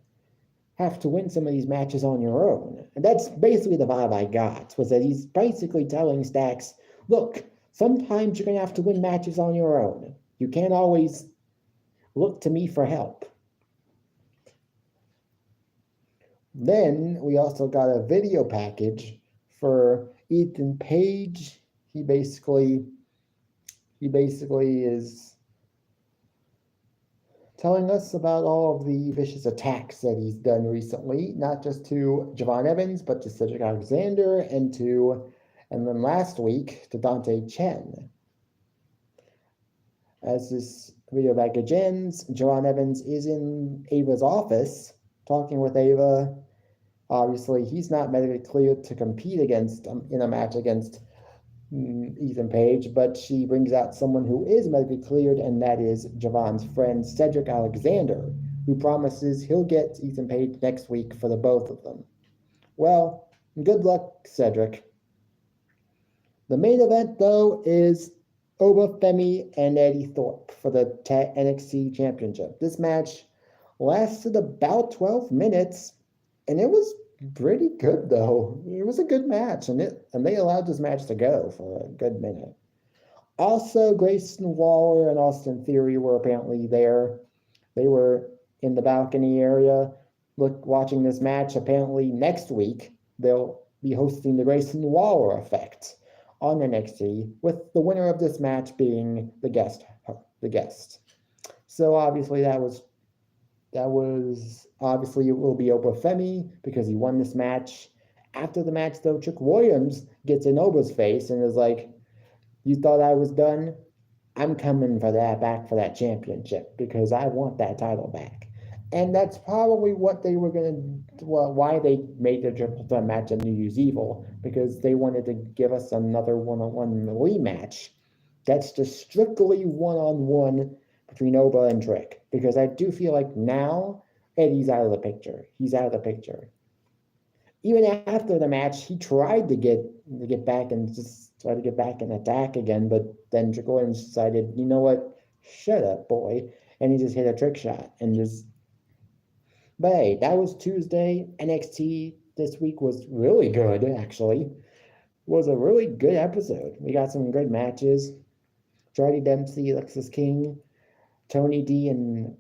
have to win some of these matches on your own. And that's basically the vibe I got, was that he's basically telling Stacks, look, sometimes you're going to have to win matches on your own. You can't always look to me for help. Then we also got a video package for Ethan Page. He basically is telling us about all of the vicious attacks that he's done recently, not just to Javon Evans, but to Cedric Alexander and then last week to Dante Chen. As this video package ends, Javon Evans is in Ava's office talking with Ava. Obviously, he's not medically cleared to compete in a match against Ethan Page, but she brings out someone who is medically cleared, and that is Javon's friend Cedric Alexander, who promises he'll get Ethan Page next week for the both of them. Well, good luck, Cedric. The main event, though, is Oba Femi and Eddie Thorpe for the NXT Championship. This match lasted about 12 minutes, and it was pretty good, though. It was a good match, and they allowed this match to go for a good minute. Also, Grayson Waller and Austin Theory were apparently there. They were in the balcony area watching this match. Apparently, next week, they'll be hosting the Grayson Waller Effect on NXT, with the winner of this match being the guest. So obviously that was obviously it will be Oba Femi because he won this match. After the match, though, Trick Williams gets in Oba's face and is like, "You thought I was done? I'm coming back for that championship because I want that title back." And that's probably what they were why they made the triple threat match at New Year's Evil, because they wanted to give us another one-on-one rematch that's just strictly one-on-one between Oba and Trick, because I do feel like now Eddie's out of the picture. He's out of the picture. Even after the match, he tried to get back and attack again, but then Trick Williams decided, you know what, shut up, boy, and he just hit a trick shot and just. But hey, that was Tuesday. NXT this week was really good, actually. It was a really good episode. We got some good matches. Jordy Dempsey, Alexis King, Tony D, and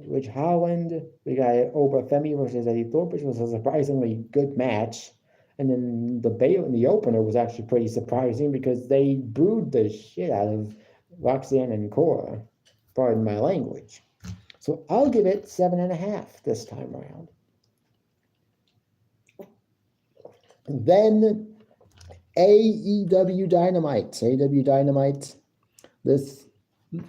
Ridge Holland. We got Oba Femi versus Eddie Thorpe, which was a surprisingly good match. And then the opener was actually pretty surprising because they booed the shit out of Roxanne and Cora. Pardon my language. So I'll give it 7.5 this time around. Then AEW Dynamite. This the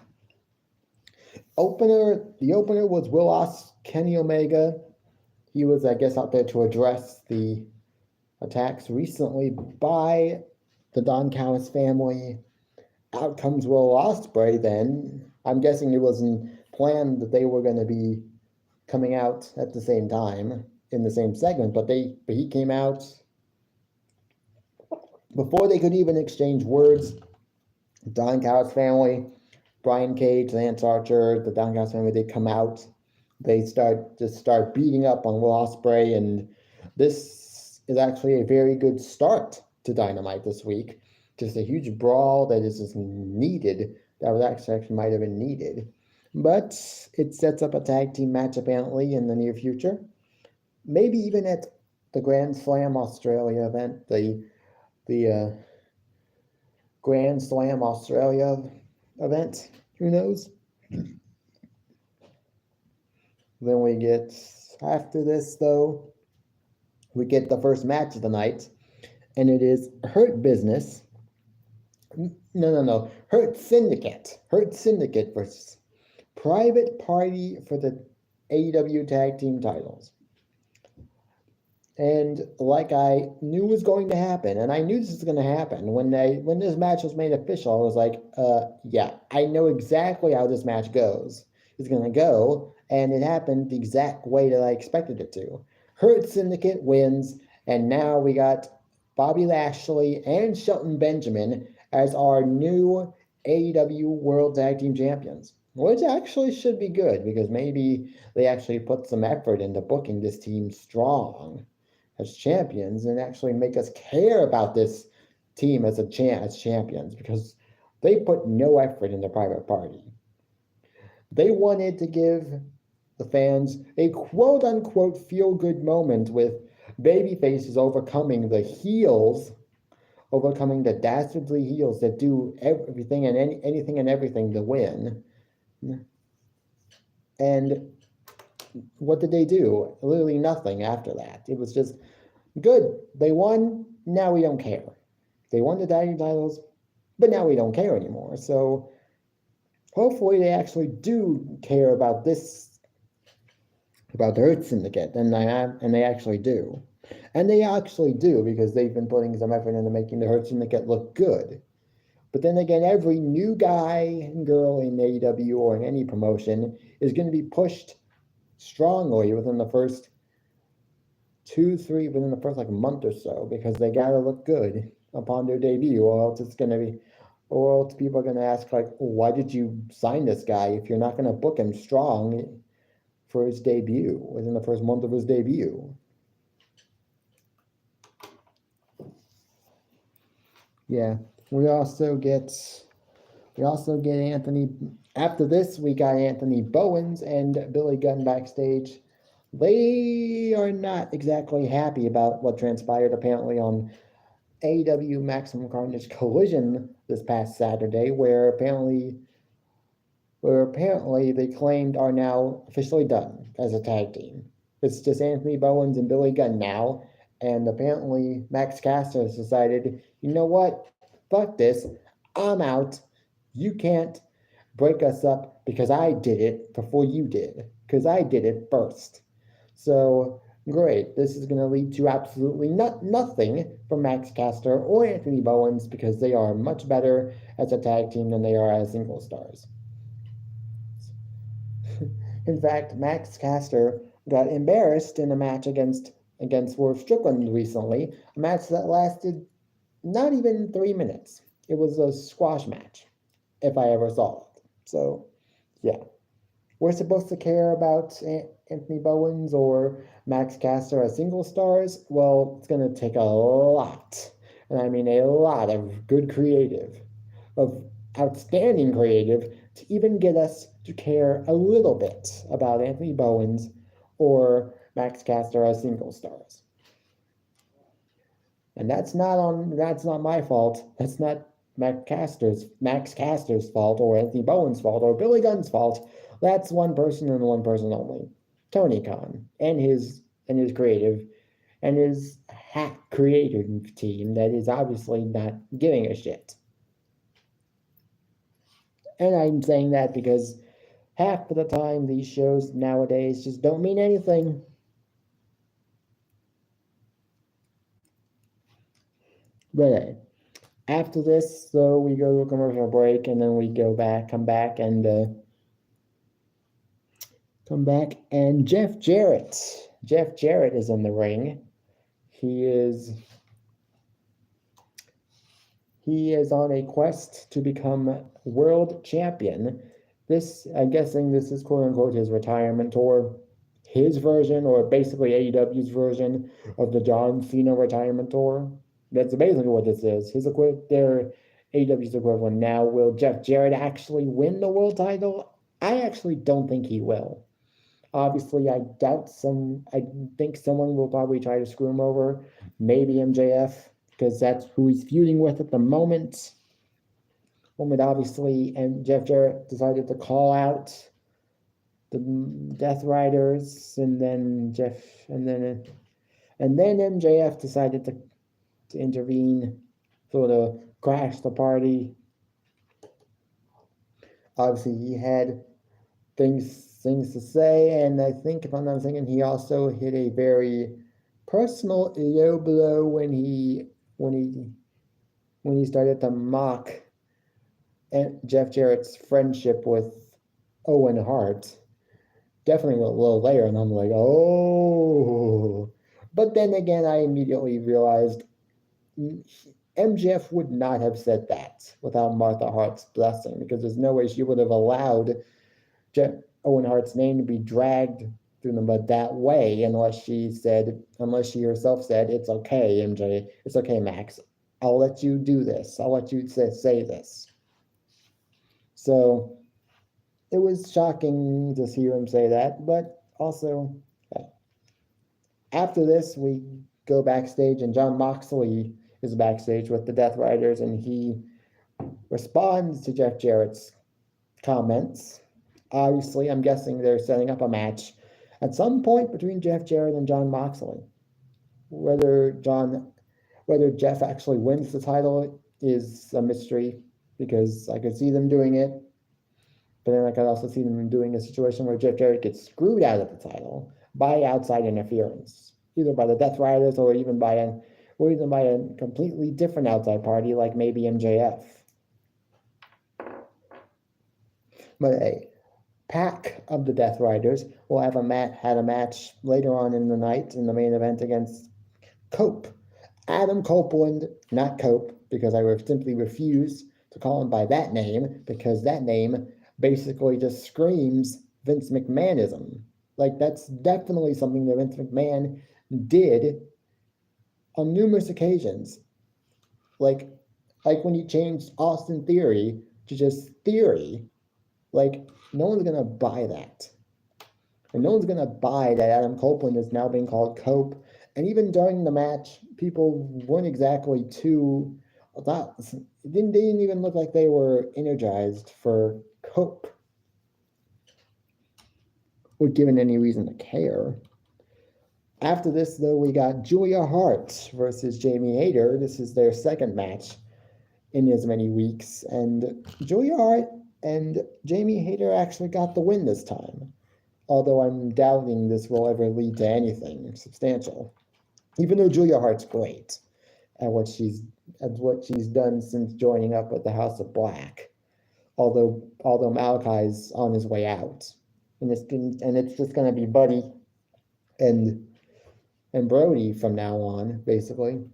opener was Will Ospreay, Kenny Omega. He was, I guess, out there to address the attacks recently by the Don Callis family. Out comes Will Ospreay then. I'm guessing it wasn't planned that they were going to be coming out at the same time in the same segment, but he came out before they could even exchange words. Don Callis family, Brian Cage, Lance Archer, the Don Callis family, they come out. They start beating up on Will Ospreay, and this is actually a very good start to Dynamite this week. Just a huge brawl that is just needed. That was actually might have been needed. But it sets up a tag team match apparently in the near future. Maybe even at the Grand Slam Australia event, the Grand Slam Australia event. Who knows? Then we get, after this though, we get the first match of the night, and it is Hurt Business No. Hurt Syndicate. Hurt Syndicate versus Private Party for the AEW Tag Team titles. And like I knew was going to happen, and I knew this was going to happen when this match was made official, I was like, yeah, I know exactly how this match goes. It's going to go, and it happened the exact way that I expected it to. Hurt Syndicate wins, and now we got Bobby Lashley and Shelton Benjamin as our new AEW World Tag Team Champions, which actually should be good because maybe they actually put some effort into booking this team strong as champions and actually make us care about this team as champions, because they put no effort in the Private Party. They wanted to give the fans a quote unquote feel good moment with baby faces overcoming the heels, overcoming the dastardly heels that do everything and anything and everything to win. And what did they do? Literally nothing after that. It was just good. They won. Now we don't care. They won the tag team titles, but now we don't care anymore. So hopefully they actually do care about this, about the Hurt Syndicate, and they actually do. And they actually do, because they've been putting some effort into making the Hurt Syndicate look good. But then again, every new guy and girl in AEW or in any promotion is going to be pushed strongly within the first within the first like month or so, because they gotta look good upon their debut, or else it's gonna be, or else people are gonna ask like, why did you sign this guy if you're not gonna book him strong for his debut within the first month of his debut? Yeah, we also get Anthony. After this, we got Anthony Bowens and Billy Gunn backstage. They are not exactly happy about what transpired apparently on AEW Maximum Carnage Collision this past Saturday, where apparently they claimed are now officially done as a tag team. It's just Anthony Bowens and Billy Gunn now, and apparently Max Caster has decided, you know what, fuck this, I'm out. You can't break us up because I did it before you did, because I did it first. So great, this is going to lead to absolutely nothing from Max Caster or Anthony Bowens, because they are much better as a tag team than they are as single stars. In fact, Max Caster got embarrassed in a match against Swerve Strickland recently, a match that lasted not even 3 minutes. It was a squash match, if I ever saw it. So, yeah. We're supposed to care about Anthony Bowens or Max Caster as single stars. Well, it's going to take a lot, and I mean a lot of good creative, of outstanding creative, to even get us to care a little bit about Anthony Bowens or Max Caster as single stars. And that's not my fault. That's not Max Caster's fault, or Anthony Bowen's fault, or Billy Gunn's fault. That's one person and one person only. Tony Khan and his creative and his hack creative team that is obviously not giving a shit. And I'm saying that because half of the time these shows nowadays just don't mean anything. But after this, so we go to a commercial break, and then we come back, and Jeff Jarrett is in the ring. He is on a quest to become world champion. I'm guessing this is quote unquote his retirement tour, his version, or basically AEW's version of the John Cena retirement tour. That's basically what this is. Their AEW's equivalent. Now, will Jeff Jarrett actually win the world title? I actually don't think he will. Obviously, I think someone will probably try to screw him over. Maybe MJF, because that's who he's feuding with at the moment. Obviously, and Jeff Jarrett decided to call out the Death Riders, and then MJF decided to intervene, sort of crashed the party. Obviously, he had things to say, and I think, if I'm not mistaken, he also hit a very personal low blow when he started to mock Jeff Jarrett's friendship with Owen Hart. Definitely a little layer, and I'm like, oh. But then again, I immediately realized MJF would not have said that without Martha Hart's blessing, because there's no way she would have allowed Owen Hart's name to be dragged through the mud that way unless she herself said, it's okay, MJ, it's okay, Max, I'll let you do this, I'll let you say this. So it was shocking to hear him say that, but also after this we go backstage, and Jon Moxley is backstage with the Death Riders, and he responds to Jeff Jarrett's comments. Obviously, I'm guessing they're setting up a match at some point between Jeff Jarrett and Jon Moxley. Whether Jeff actually wins the title is a mystery, because I could see them doing it, but then I could also see them doing a situation where Jeff Jarrett gets screwed out of the title by outside interference, either by the Death Riders or even by a completely different outside party, like maybe MJF. But hey, Pack of the Death Riders will had a match later on in the night in the main event against Cope. Adam Copeland, not Cope, because I simply refuse to call him by that name, because that name basically just screams Vince McMahonism. Like, that's definitely something that Vince McMahon did on numerous occasions. Like when he changed Austin Theory to just Theory. Like, no one's going to buy that. And no one's going to buy that Adam Copeland is now being called Cope. And even during the match, people weren't exactly too... It didn't even look like they were energized for Cope, or given any reason to care. After this, though, we got Julia Hart versus Jamie Hayter. This is their second match in as many weeks. And Julia Hart and Jamie Hayter actually got the win this time, although I'm doubting this will ever lead to anything substantial. Even though Julia Hart's great at what she's done since joining up with the House of Black, although Malachi's on his way out, and it's just going to be Buddy and Brody from now on, basically.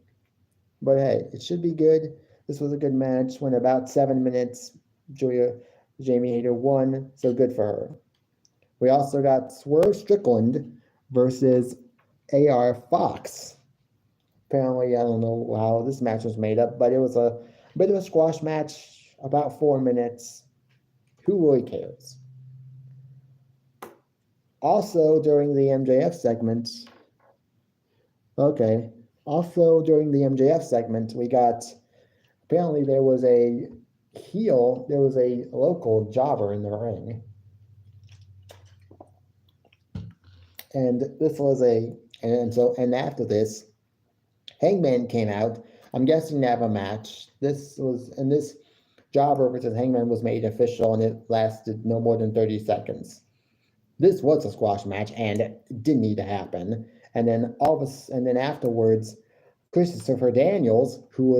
But hey, it should be good. This was a good match. Went about 7 minutes. Jamie Hayter won, so good for her. We also got Swerve Strickland versus AR Fox. Apparently, I don't know how this match was made up, but it was a bit of a squash match, about 4 minutes. Who really cares? Also, during the MJF segment, we got, apparently there was a local jobber in the ring. And after this, Hangman came out. I'm guessing to have a match. This jobber versus Hangman was made official, and it lasted no more than 30 seconds. This was a squash match, and it didn't need to happen. And then afterwards, Christopher Daniels, who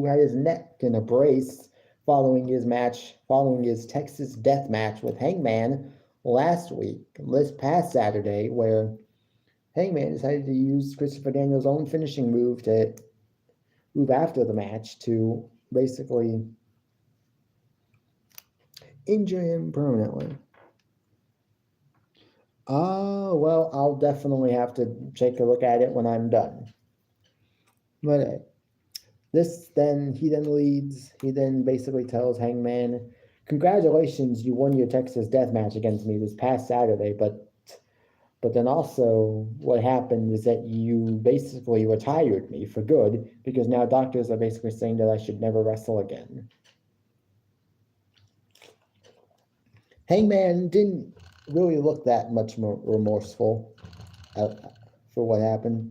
had his neck in a brace following his Texas death match with Hangman this past Saturday, where Hangman decided to use Christopher Daniels' own finishing move after the match to basically injure him permanently. Well, I'll definitely have to take a look at it when I'm done. But he then basically tells Hangman, congratulations, you won your Texas death match against me this past Saturday, but then also what happened is that you basically retired me for good, because now doctors are basically saying that I should never wrestle again. Hangman didn't really look that much more remorseful for what happened.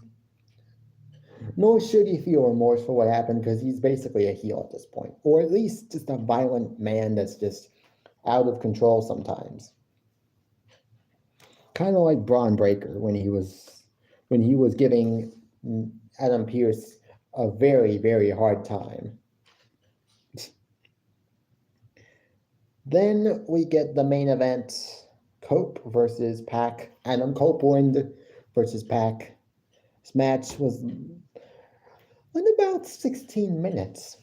nor should he feel remorse for what happened because he's basically a heel at this point, or at least just a violent man that's just out of control sometimes. Kind of like Braun Breaker when he was giving Adam Pearce a very, very hard time. Then we get the main event, Cope versus Pac. Adam Copeland versus Pac. This match was in about 16 minutes.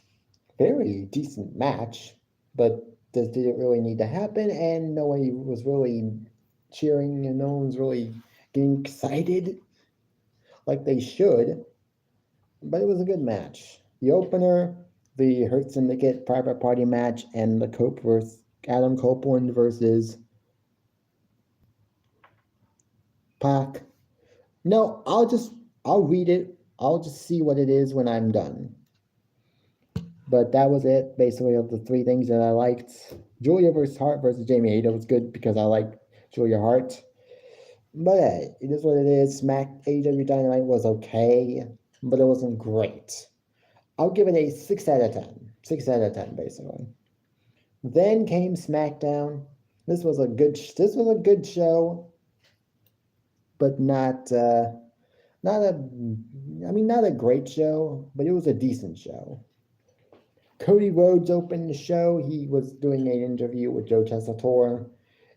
Very decent match, but did it really need to happen? And nobody was really cheering and no one's really getting excited like they should. But it was a good match. The opener, the Hurt Syndicate Private Party match, and the Cope versus Adam Copeland versus Pac. No, I'll read it. I'll just see what it is when I'm done. But that was it, basically, of the three things that I liked. Julia versus Hart versus Jamie Hayter was good because I like Julia Hart. But hey, it is what it is. AEW Dynamite was okay, but it wasn't great. I'll give it a 6 out of 10. 6 out of 10, basically. Then came SmackDown. This was a good show, but not a great show, but it was a decent show. Cody Rhodes opened the show. He was doing an interview with Joe Tessitore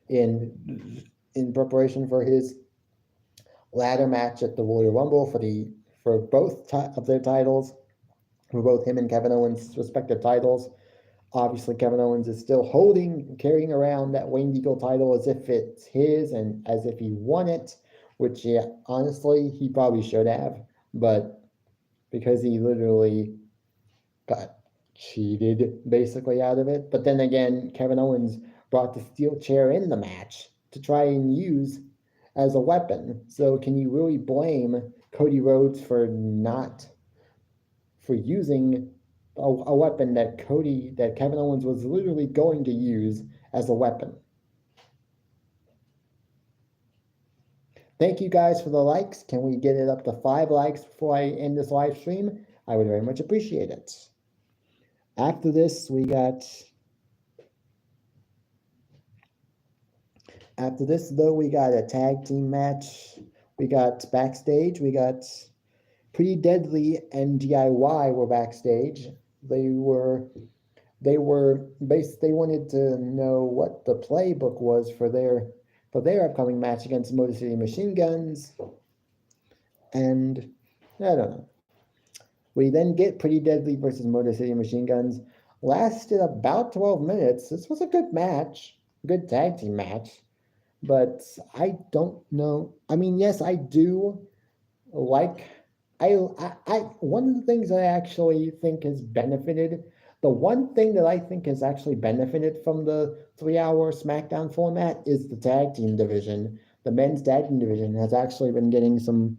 in preparation for his ladder match at the Royal Rumble for both of their titles, for both him and Kevin Owens' respective titles. Obviously, Kevin Owens is still carrying around that Wayne Eagle title as if it's his and as if he won it, which, yeah, honestly, he probably should have, but because he literally got cheated basically out of it. But then again, Kevin Owens brought the steel chair in the match to try and use as a weapon. So can you really blame Cody Rhodes for using a weapon that Kevin Owens was literally going to use as a weapon? Thank you guys for the likes. Can we get it up to 5 likes before I end this live stream? I would very much appreciate it. After this, though, we got a tag team match. We got backstage. We got Pretty Deadly and DIY were backstage. They wanted to know what the playbook was for their upcoming match against Motor City Machine Guns. And I don't know. We then get Pretty Deadly versus Motor City Machine Guns. Lasted about 12 minutes. This was a good match. Good tag team match. But I don't know. I mean, yes, I do like... one of the things that I actually think has benefited... The one thing that I think has actually benefited from the 3-hour SmackDown format is the tag team division. The men's tag team division has actually been getting some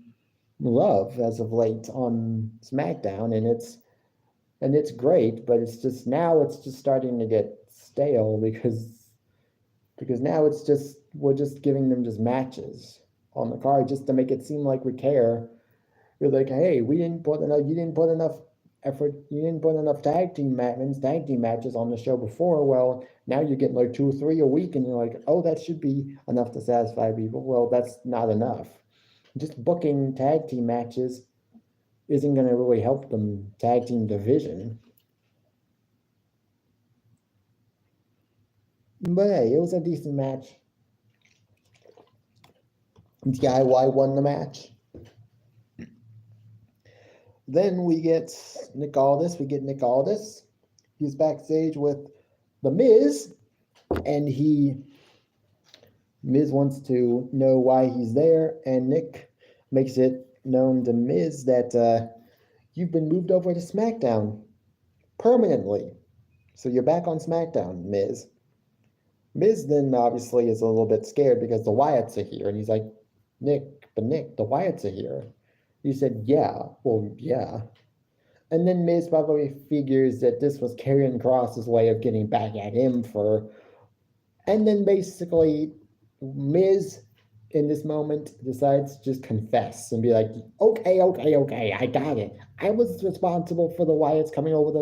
love as of late on SmackDown, and it's great, but it's just starting to get stale because now we're just giving them just matches on the card just to make it seem like we care. We're like, hey, you didn't put enough effort, you didn't put enough men's tag team matches on the show before. Well, now you're getting like 2 or 3 a week, and you're like, oh, that should be enough to satisfy people. Well, that's not enough. Just booking tag team matches isn't going to really help the tag team division. But hey, it was a decent match. DIY won the match. Then we get Nick Aldis. He's backstage with The Miz, and Miz wants to know why he's there, and Nick makes it known to Miz that you've been moved over to SmackDown permanently. So you're back on SmackDown, Miz. Miz then obviously is a little bit scared because the Wyatts are here, and he's like, Nick, the Wyatts are here. He said, yeah. And then Miz probably figures that this was Karrion Kross's way of getting back at him and then basically Miz in this moment decides to just confess and be like, okay, I got it. I was responsible for the Wyatts coming over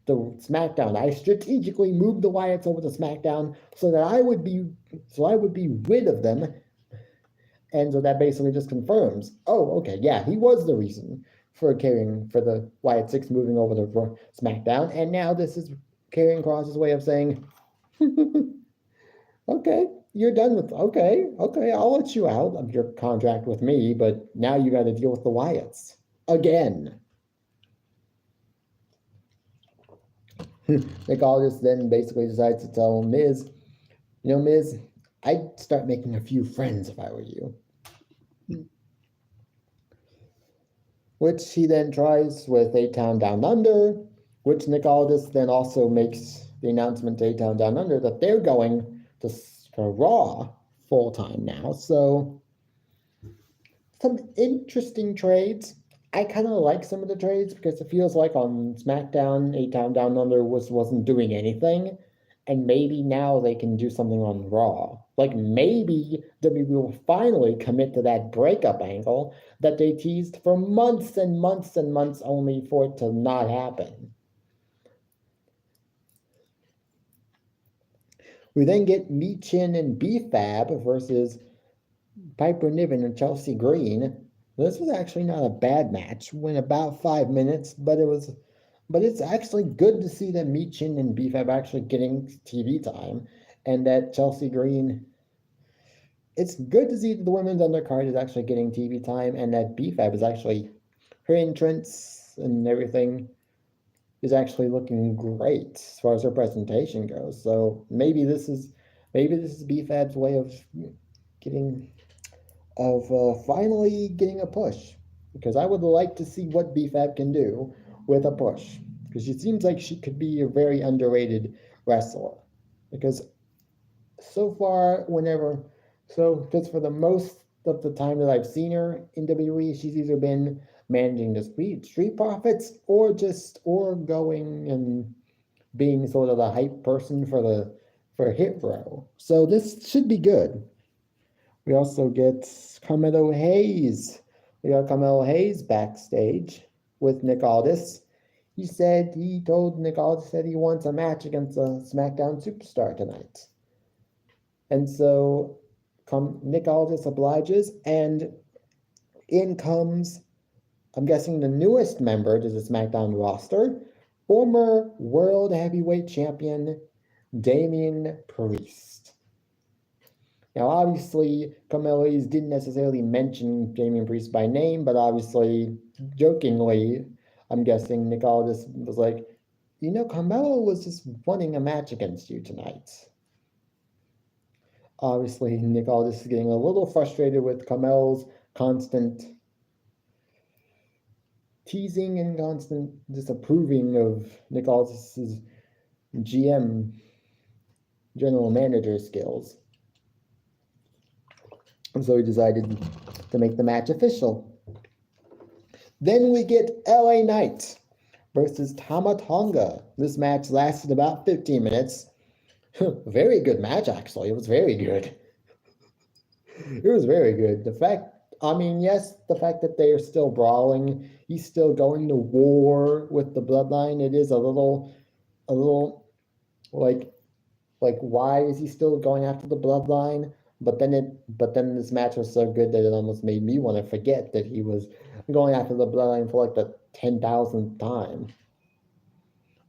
the SmackDown. I strategically moved the Wyatts over to SmackDown so that I would be rid of them. And so that basically just confirms, oh, okay, yeah, he was the reason for the Wyatt Six moving over to SmackDown, and now this is Karrion Kross's way of saying, okay, you're done with, okay, I'll let you out of your contract with me, but now you got to deal with the Wyatts again. Nick Aldis then basically decides to tell Miz, Miz, I'd start making a few friends if I were you. Which he then tries with A-Town Down Under, which Nick Aldis then also makes the announcement to A-Town Down Under that they're going to Raw full-time now. So some interesting trades. I kind of like some of the trades because it feels like on SmackDown, A-Town Down Under wasn't doing anything. And maybe now they can do something on Raw. Like maybe WWE will finally commit to that breakup angle that they teased for months and months and months only for it to not happen. We then get Michin and B-Fab versus Piper Niven and Chelsea Green. This was actually not a bad match. Went about 5 minutes, but it's actually good to see that Michin and B-Fab actually getting TV time, and that Chelsea Green. It's good to see that the women's undercard is actually getting TV time, and that B-Fab is actually, her entrance and everything is actually looking great as far as her presentation goes. So maybe this is B-Fab's way of finally getting a push, because I would like to see what B-Fab can do with a push, because she seems like she could be a very underrated wrestler. Because so far, just for the most of the time that I've seen her in WWE, she's either been managing the Street Profits or going and being sort of the hype person for Hit Row. So this should be good. We also get Carmelo Hayes. We got Carmelo Hayes backstage with Nick Aldis. He told Nick Aldis that he wants a match against a SmackDown superstar tonight. And so Nick Aldis obliges, and in comes, I'm guessing, the newest member to the SmackDown roster, former World Heavyweight Champion Damian Priest. Now, obviously, Carmelo didn't necessarily mention Damian Priest by name, but obviously, jokingly, I'm guessing Nick Aldis was like, Carmelo was just wanting a match against you tonight. Obviously, Nick Aldis is getting a little frustrated with Carmelo's constant teasing and constant disapproving of Nick Aldis's GM, general manager skills. And so he decided to make the match official. Then we get LA Knight versus Tama Tonga. This match lasted about 15 minutes. Very good match, actually. It was very good. It was very good. The fact that they are still brawling, he's still going to war with the Bloodline. It is a little like why is he still going after the Bloodline? But then this match was so good that it almost made me want to forget that he was going after the Bloodline for like the 10,000th time.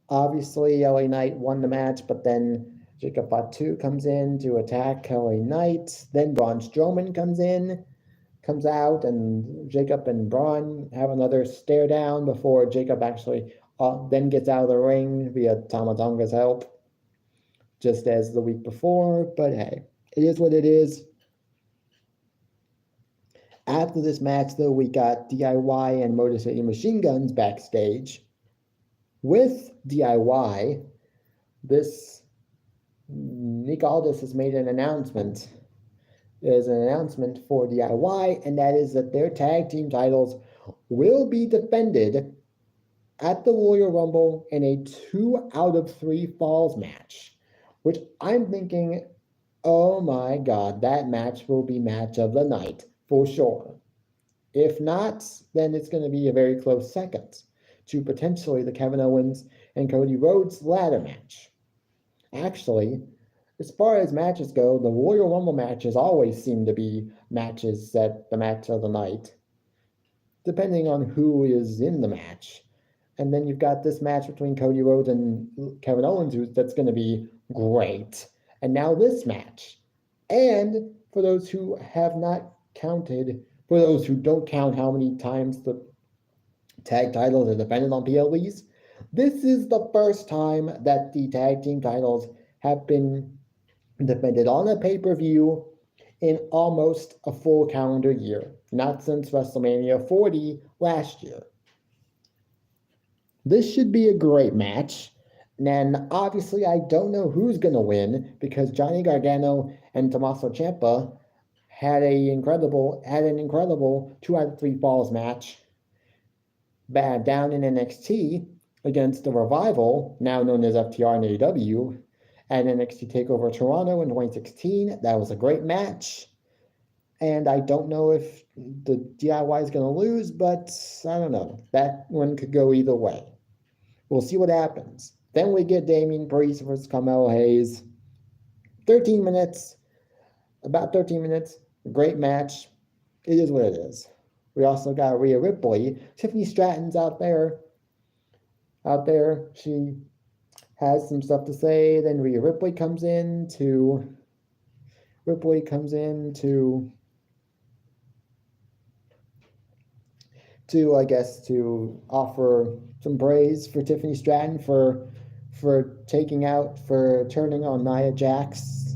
Obviously, LA Knight won the match, but then Jacob Fatu comes in to attack LA Knight. Then Braun Strowman comes out, and Jacob and Braun have another stare down before Jacob actually then gets out of the ring via Tama Tonga's help, just as the week before. But hey, it is what it is. After this match, though, we got DIY and Motor City Machine Guns backstage. With DIY, Nick Aldis has made an announcement. There's an announcement for DIY, and that is that their tag team titles will be defended at the Royal Rumble in a 2 out of 3 falls match, which I'm thinking, Oh my God, that match will be match of the night for sure. If not, then it's going to be a very close second to potentially the Kevin Owens and Cody Rhodes ladder match. Actually, as far as matches go, the Royal Rumble matches always seem to be matches that the match of the night, depending on who is in the match. And then you've got this match between Cody Rhodes and Kevin Owens, that's going to be great. And now this match. And for those who have not counted, for those who don't count how many times the tag titles are defended on PLEs, this is the first time that the tag team titles have been defended on a pay-per-view in almost a full calendar year, not since WrestleMania 40 last year. This should be a great match. And obviously, I don't know who's going to win because Johnny Gargano and Tommaso Ciampa had an incredible 2 out of 3 falls match down in NXT against the Revival, now known as FTR and AEW, at NXT TakeOver Toronto in 2016. That was a great match. And I don't know if the DIY is going to lose, but I don't know. That one could go either way. We'll see what happens. Then we get Damian Priest versus Carmelo Hayes. 13 minutes. About 13 minutes. Great match. It is what it is. We also got Rhea Ripley. Tiffany Stratton's out there. She has some stuff to say. Then Rhea Ripley comes in to I guess to offer some praise for Tiffany Stratton for turning on Nia Jax.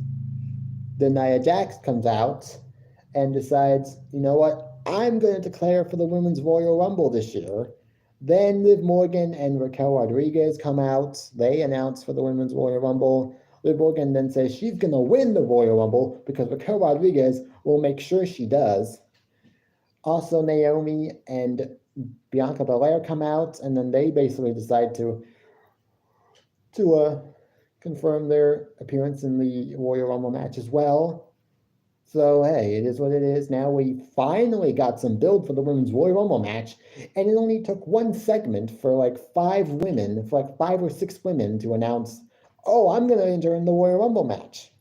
Then Nia Jax comes out and decides, you know what, I'm going to declare for the Women's Royal Rumble this year. Then Liv Morgan and Raquel Rodriguez come out. They announce for the Women's Royal Rumble. Liv Morgan then says she's going to win the Royal Rumble because Raquel Rodriguez will make sure she does. Also, Naomi and Bianca Belair come out, and then they basically decide to confirm their appearance in the Royal Rumble match as well. So, hey, it is what it is. Now we finally got some build for the Women's Royal Rumble match, and it only took one segment for like 5 or 6 women to announce, oh, I'm going to enter in the Royal Rumble match.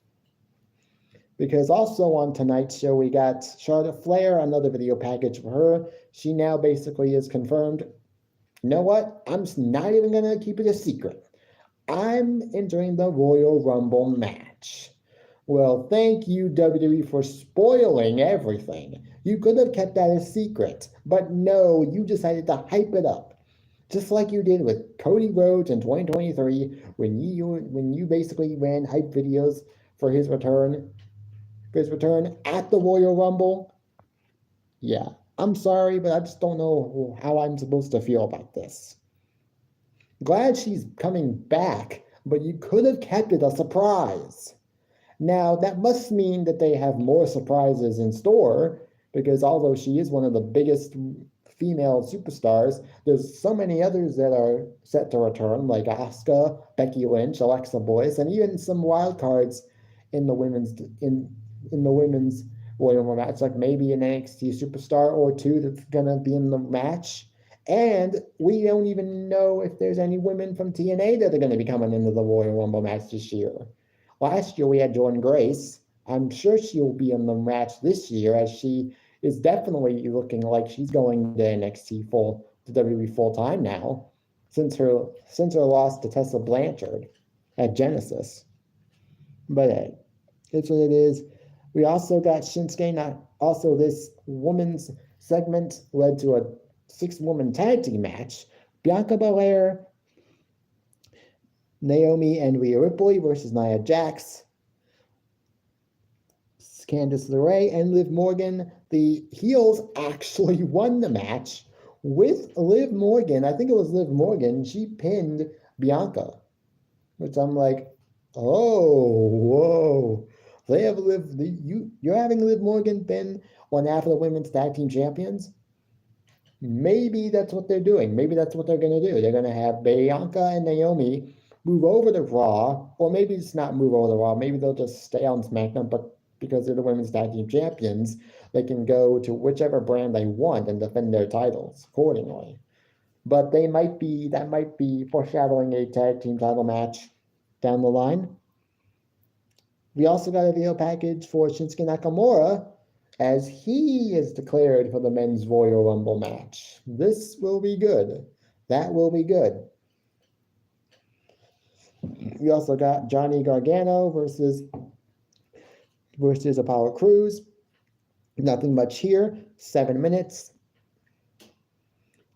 Because also on tonight's show, we got Charlotte Flair, another video package for her. She now basically is confirmed, you know what? I'm not even going to keep it a secret. I'm entering the Royal Rumble match. Well, thank you, WWE, for spoiling everything. You could have kept that a secret, but no, you decided to hype it up. Just like you did with Cody Rhodes in 2023, when you basically ran hype videos for his return at the Royal Rumble. Yeah, I'm sorry, but I just don't know how I'm supposed to feel about this. Glad she's coming back, but you could have kept it a surprise. Now, that must mean that they have more surprises in store, because although she is one of the biggest female superstars, there's so many others that are set to return, like Asuka, Becky Lynch, Alexa Bliss, and even some wild cards in the women's Royal Rumble match, like maybe an NXT superstar or 2 that's gonna be in the match. And we don't even know if there's any women from TNA that are going to be coming into the Royal Rumble match this year. Last year we had Jordynne Grace. I'm sure she'll be in the match this year, as she is definitely looking like she's going to NXT to WWE full time now, since her loss to Tessa Blanchard at Genesis. But hey, it's what it is. We also got Shinsuke. Also, this women's segment led to a 6-woman tag team match. Bianca Belair, Naomi and Rhea Ripley versus Nia Jax, Candice LeRae, and Liv Morgan. The heels actually won the match with Liv Morgan. I think it was Liv Morgan. She pinned Bianca, which I'm like, oh, whoa. They have you're having Liv Morgan pin one half of the women's tag team champions? Maybe that's what they're doing. Maybe that's what they're going to do. They're going to have Bianca and Naomi move over to Raw, or maybe it's not move over to Raw, maybe they'll just stay on SmackDown, but because they're the women's tag team champions, they can go to whichever brand they want and defend their titles accordingly. But that might be foreshadowing a tag team title match down the line. We also got a video package for Shinsuke Nakamura as he is declared for the men's Royal Rumble match. This will be good. That will be good. We also got Johnny Gargano versus Apollo Crews. Nothing much here. 7 minutes.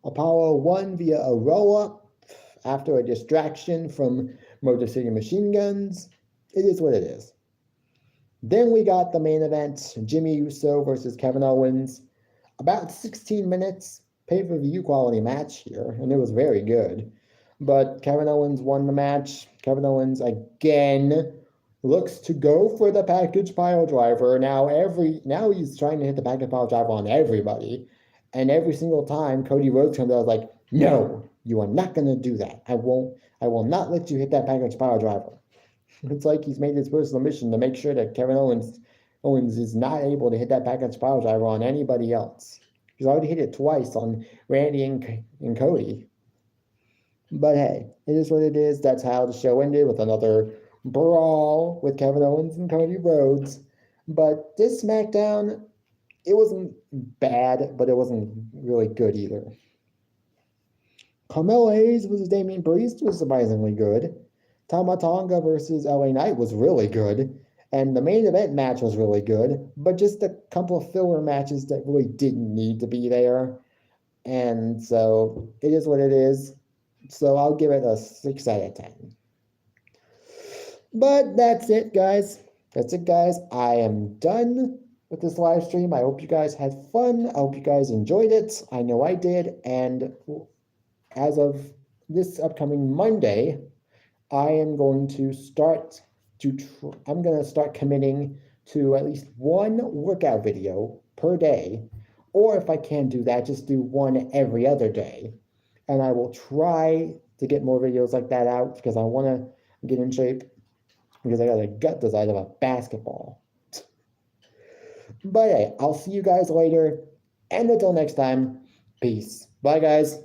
Apollo won via a roll-up after a distraction from Motor City Machine Guns. It is what it is. Then we got the main event, Jimmy Uso versus Kevin Owens. About 16 minutes, pay-per-view quality match here, and it was very good. But Kevin Owens won the match. Kevin Owens again looks to go for the package pile driver. Now he's trying to hit the package pile driver on everybody. And every single time Cody Rhodes comes out, like, no, you are not going to do that. I will not let you hit that package pile driver. It's like he's made his personal mission to make sure that Kevin Owens is not able to hit that package pile driver on anybody else. He's already hit it twice on Randy and Cody. But hey, it is what it is. That's how the show ended, with another brawl with Kevin Owens and Cody Rhodes. But this SmackDown, it wasn't bad, but it wasn't really good either. Carmelo Hayes versus Damian Priest was surprisingly good. Tama Tonga versus LA Knight was really good. And the main event match was really good, but just a couple of filler matches that really didn't need to be there. And so it is what it is. So I'll give it a 6 out of 10. But that's it, guys. That's it, guys. I am done with this live stream. I hope you guys had fun. I hope you guys enjoyed it. I know I did. And as of this upcoming Monday, I am going to start committing to at least one workout video per day. Or if I can't do that, just do one every other day. And I will try to get more videos like that out because I want to get in shape, because I got a gut the size of a basketball. But hey, I'll see you guys later. And until next time, peace. Bye, guys.